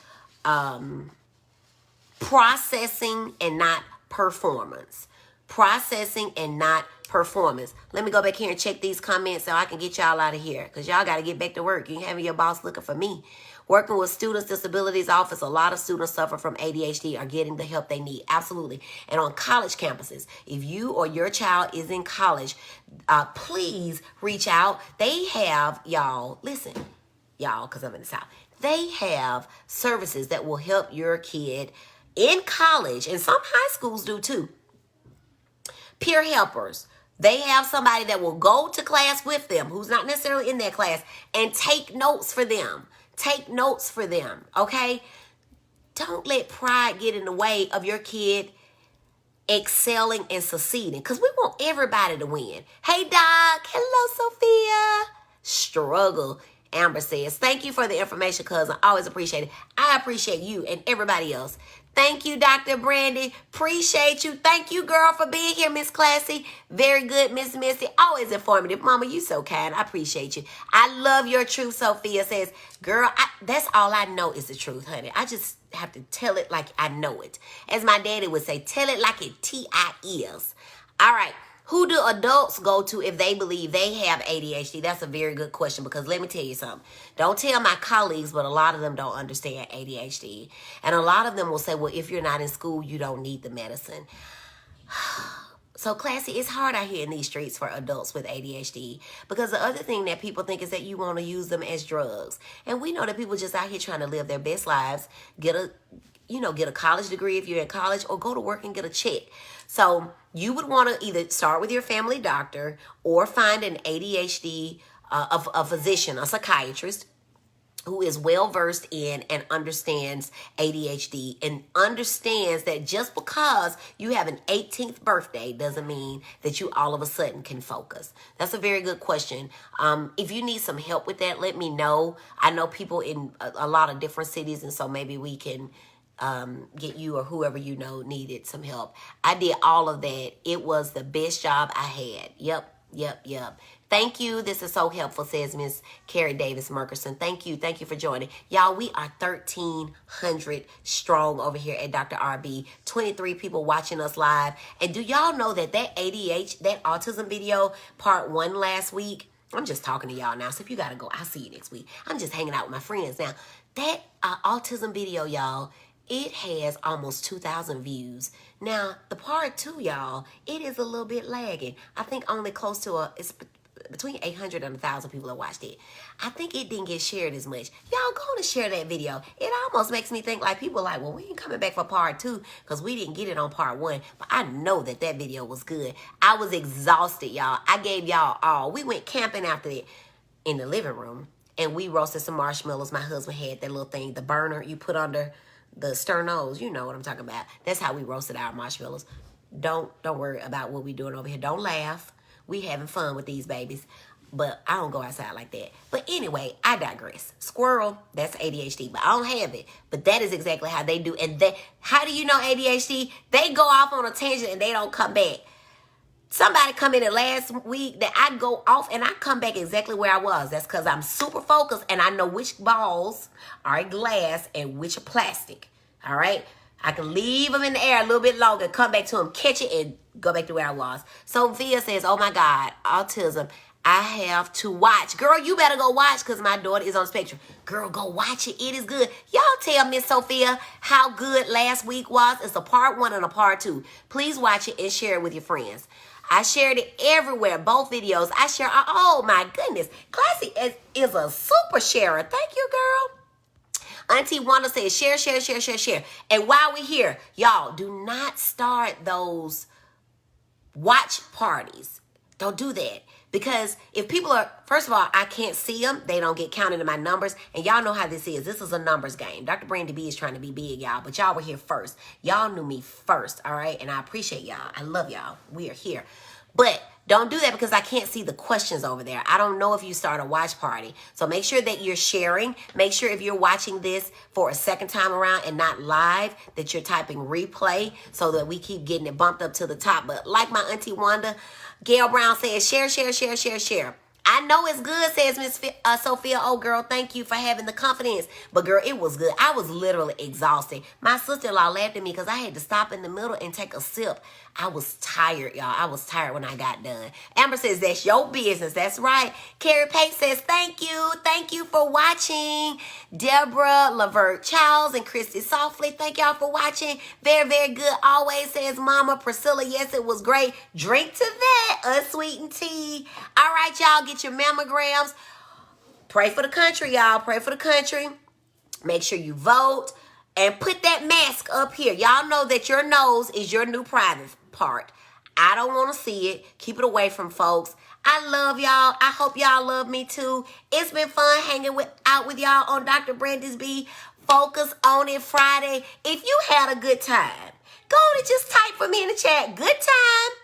processing and not performance. Processing and not performance. Let me go back here and check these comments so I can get y'all out of here because y'all got to get back to work. You ain't having your boss looking for me. Working with Students Disabilities Office, a lot of students suffer from ADHD are getting the help they need. Absolutely. And on college campuses, if you or your child is in college, please reach out. They have, y'all, listen, y'all, because I'm in the South. They have services that will help your kid in college, and some high schools do too. Peer helpers. They have somebody that will go to class with them who's not necessarily in that class and take notes for them. Take notes for them, okay? Don't let pride get in the way of your kid excelling and succeeding because we want everybody to win. Hey, Doc. Hello, Sophia. Struggle. Amber says, thank you for the information, cousin. I always appreciate it. I appreciate you and everybody else. Thank you, Dr. Brandy. Appreciate you. Thank you, girl, for being here, Miss Classy. Very good, Miss Missy. Always informative. Mama, you so kind. I appreciate you. I love your truth, Sophia says. Girl, that's all I know is the truth, honey. I just have to tell it like I know it. As my daddy would say, tell it like it T-I-is. All right. Who do adults go to if they believe they have ADHD? That's a very good question because let me tell you something. Don't tell my colleagues, but a lot of them don't understand ADHD. And a lot of them will say, well, if you're not in school, you don't need the medicine. So, Classy, it's hard out here in these streets for adults with ADHD because the other thing that people think is that you want to use them as drugs. And we know that people just out here trying to live their best lives, get a get a college degree if you're in college, or go to work and get a check. So you would want to either start with your family doctor or find an ADHD, a physician, a psychiatrist, who is well versed in and understands ADHD and understands that just because you have an 18th birthday doesn't mean that you all of a sudden can focus. That's a very good question. If you need some help with that, let me know. I know people in a lot of different cities, and so maybe we can get you or whoever you know needed some help. I did all of that. It was the best job I had. Yep. Thank you. This is so helpful, says Miss Carrie Davis Murkerson. Thank you. Thank you for joining. Y'all, we are 1,300 strong over here at Dr. RB. 23 people watching us live. And do y'all know that that autism video, part 1 last week, I'm just talking to y'all now, so if you got to go, I'll see you next week. I'm just hanging out with my friends now. That autism video, y'all, it has almost 2,000 views. Now, the part 2, y'all, it is a little bit lagging. I think only close to it's between 800 and 1,000 people have watched it. I think it didn't get shared as much. Y'all go on and share that video. It almost makes me think like people like, well, we ain't coming back for part 2 because we didn't get it on part 1. But I know that that video was good. I was exhausted, y'all. I gave y'all all. We went camping after it in the living room, and we roasted some marshmallows. My husband had that little thing, the burner you put under the sternos. You know what I'm talking about. That's how we roasted our marshmallows. Don't worry about what we doing over here. Don't laugh. We having fun with these babies. But I don't go outside like that. But anyway, I digress. Squirrel, that's ADHD. But I don't have it. But that is exactly how they do. And how do you know ADHD? They go off on a tangent and they don't come back. Somebody come in the last week that I go off and I come back exactly where I was. That's because I'm super focused and I know which balls are glass and which are plastic. All right? I can leave them in the air a little bit longer, come back to them, catch it, and go back to where I was. Sophia says, oh my God, autism. I have to watch. Girl, you better go watch because my daughter is on the spectrum. Girl, go watch it. It is good. Y'all tell Miss Sophia how good last week was. It's a part 1 and a part 2. Please watch it and share it with your friends. I shared it everywhere, both videos. I share, oh my goodness. Classy is a super sharer. Thank you, girl. Auntie Wanda says, share. And while we're here, y'all, do not start those watch parties. Don't do that. Because if people are, first of all, I can't see them. They don't get counted in my numbers. And y'all know how this is. This is a numbers game. Dr. Brandy B is trying to be big, y'all. But y'all were here first. Y'all knew me first, all right? And I appreciate y'all. I love y'all. We are here. But don't do that because I can't see the questions over there. I don't know if you start a watch party. So make sure that you're sharing. Make sure if you're watching this for a second time around and not live, that you're typing replay so that we keep getting it bumped up to the top. But like my Auntie Wanda, Gail Brown says, share. I know it's good, says Miss Sophia. Oh, girl, thank you for having the confidence. But, girl, it was good. I was literally exhausted. My sister-in-law laughed at me because I had to stop in the middle and take a sip. I was tired, y'all. I was tired when I got done. Amber says, that's your business. That's right. Carrie Pate says, thank you. Thank you for watching. Deborah, Lavert Charles, and Christy Softly, thank y'all for watching. Very, very good. Always, says Mama. Priscilla, yes, it was great. Drink to that. Unsweetened tea. All right, y'all. Get your mammograms. Pray for the country, y'all. Pray for the country. Make sure you vote. And put that mask up here. Y'all know that your nose is your new private part. I don't want to see it. Keep it away from folks. I love y'all. I hope y'all love me too. It's been fun hanging out with y'all on Dr. Brandy's B Focus on It Friday. If you had a good time, go on and just type for me in the chat. Good time.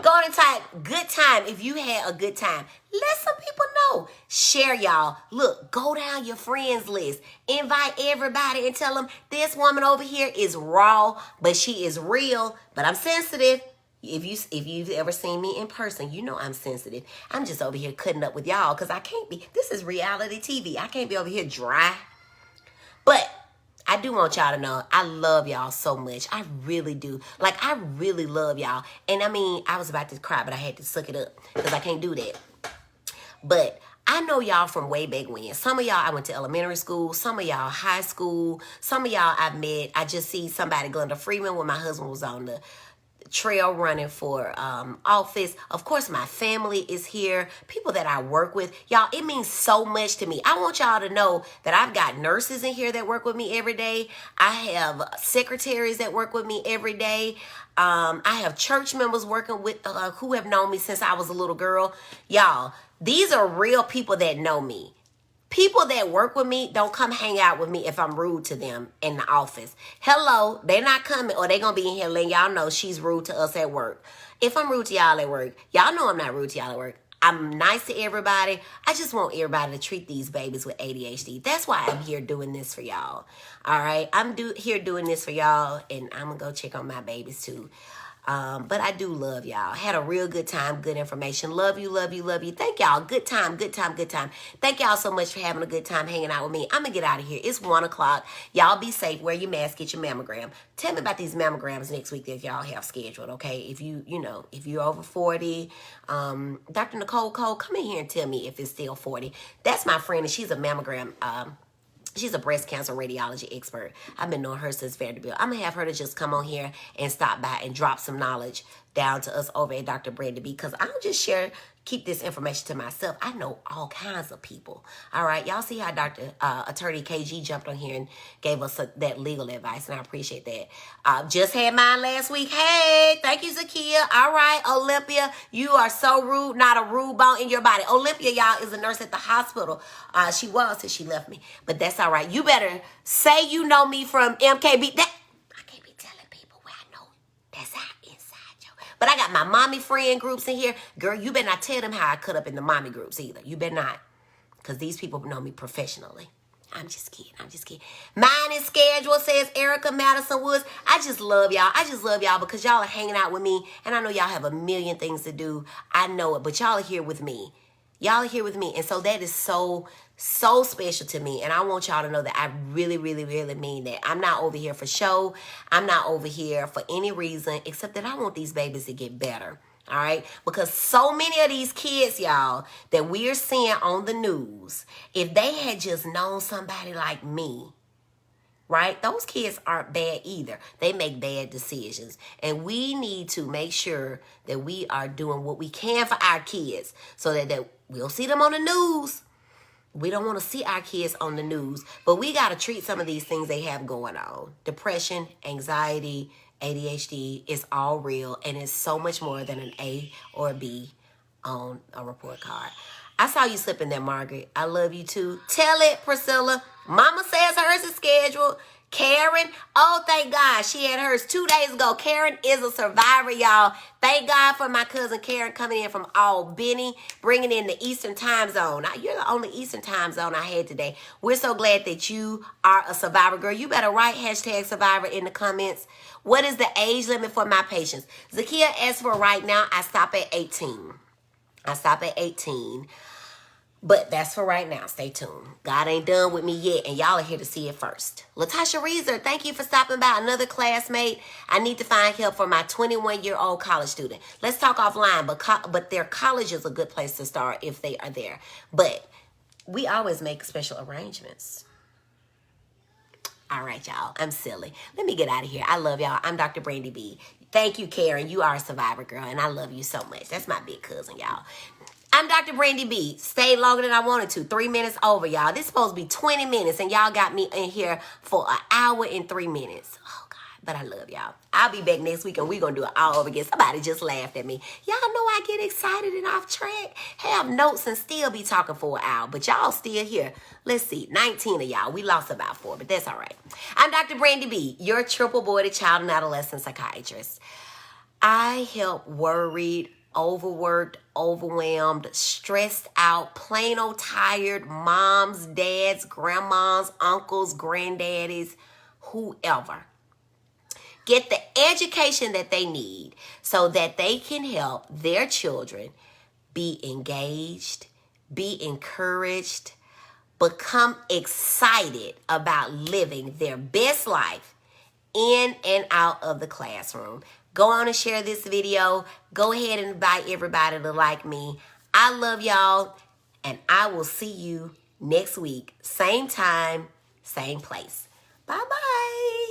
Go on and type good time if you had a good time. Let some people know. Share, y'all. Look, go down your friends list. Invite everybody and tell them this woman over here is raw, but she is real. But I'm sensitive. If you've ever seen me in person, you know I'm sensitive. I'm just over here cutting up with y'all because I can't be. This is reality TV. I can't be over here dry. But I do want y'all to know I love y'all so much. I really do. Like, I really love y'all. And I mean, I was about to cry, but I had to suck it up because I can't do that. But I know y'all from way back when. Some of y'all I went to elementary school. Some of y'all high school. Some of y'all I've met. I just see somebody, Glenda Freeman, when my husband was on the trail running for office. Of course, my family is here. People that I work with. Y'all, it means so much to me. I want y'all to know that I've got nurses in here that work with me every day. I have secretaries that work with me every day. I have church members working with who have known me since I was a little girl. Y'all, these are real people that know me. People that work with me don't come hang out with me if I'm rude to them in the office. Hello, they're not coming, or they're going to be in here letting y'all know she's rude to us at work. If I'm rude to y'all at work, y'all know I'm not rude to y'all at work. I'm nice to everybody. I just want everybody to treat these babies with ADHD. That's why I'm here doing this for y'all. All right? I'm here doing this for y'all, and I'm going to go check on my babies too. But I do love y'all. Had a real good time, good information. Love you, love you, love you. Thank y'all. Good time, good time, good time. Thank y'all so much for having a good time hanging out with me. I'm going to get out of here. It's 1 o'clock. Y'all be safe. Wear your mask. Get your mammogram. Tell me about these mammograms next week that y'all have scheduled, okay? If if you're over 40, Dr. Nicole Cole, come in here and tell me if it's still 40. That's my friend, and she's a mammogram she's a breast cancer radiology expert. I've been knowing her since Vanderbilt. I'm going to have her to just come on here and stop by and drop some knowledge down to us over at Dr. Brandy B, because I don't just keep this information to myself. I know all kinds of people. All right. Y'all see how Attorney KG jumped on here and gave us that legal advice, and I appreciate that. Just had mine last week. Hey, thank you, Zakia. All right, Olympia, you are so rude. Not a rude bone in your body. Olympia, y'all, is a nurse at the hospital. She was till she left me, but that's all right. You better say you know me from MKB. I can't be telling people where I know. That's how inside joke. But I got my mommy friend groups in here. Girl, you better not tell them how I cut up in the mommy groups either. You better not. Because these people know me professionally. I'm just kidding. I'm just kidding. Mine is scheduled, says Erica Madison Woods. I just love y'all. I just love y'all because y'all are hanging out with me. And I know y'all have a million things to do. I know it. But y'all are here with me. Y'all are here with me. And so that is so special to me. And I want y'all to know that I really, really, really mean that. I'm not over here for show. I'm not over here for any reason except that I want these babies to get better. All right? Because so many of these kids, y'all, that we're seeing on the news, if they had just known somebody like me, right? Those kids aren't bad either. They make bad decisions. And we need to make sure that we are doing what we can for our kids so that we'll see them on the news. We don't want to see our kids on the news, but we got to treat some of these things they have going on. Depression, anxiety, ADHD is all real, and it's so much more than an A or a B on a report card. I saw you slipping there, Margaret. I love you too. Tell it, Priscilla. Mama says hers is scheduled. Karen, oh, thank God. She had hers 2 days ago. Karen is a survivor, y'all. Thank God for my cousin Karen coming in from Albany, bringing in the Eastern time zone. Now, you're the only Eastern time zone I had today. We're so glad that you are a survivor, girl. You better write #survivor in the comments. What is the age limit for my patients? Zakia asked for right now, I stop at 18. I stop at 18. But that's for right now. Stay tuned. God ain't done with me yet, and y'all are here to see it first. Latasha Reeser, thank you for stopping by. Another classmate. I need to find help for my 21-year-old college student. Let's talk offline, but their college is a good place to start if they are there. But we always make special arrangements. All right, y'all. I'm silly. Let me get out of here. I love y'all. I'm Dr. Brandy B. Thank you, Karen. You are a survivor, girl, and I love you so much. That's my big cousin, y'all. I'm Dr. Brandy B. Stayed longer than I wanted to. 3 minutes over, y'all. This is supposed to be 20 minutes, and y'all got me in here for an hour and 3 minutes. Oh, God. But I love y'all. I'll be back next week, and we're going to do it all over again. Somebody just laughed at me. Y'all know I get excited and off track. Have notes and still be talking for an hour. But y'all still here. Let's see. 19 of y'all. We lost about 4, but that's all right. I'm Dr. Brandy B., your triple-boarded child and adolescent psychiatrist. I help worried, overworked, overwhelmed, stressed out, plain old tired moms, dads, grandmas, uncles, granddaddies, whoever get the education that they need so that they can help their children be engaged, be encouraged, become excited about living their best life in and out of the classroom. Go on and share this video. Go ahead and invite everybody to like me. I love y'all, and I will see you next week. Same time, same place. Bye-bye.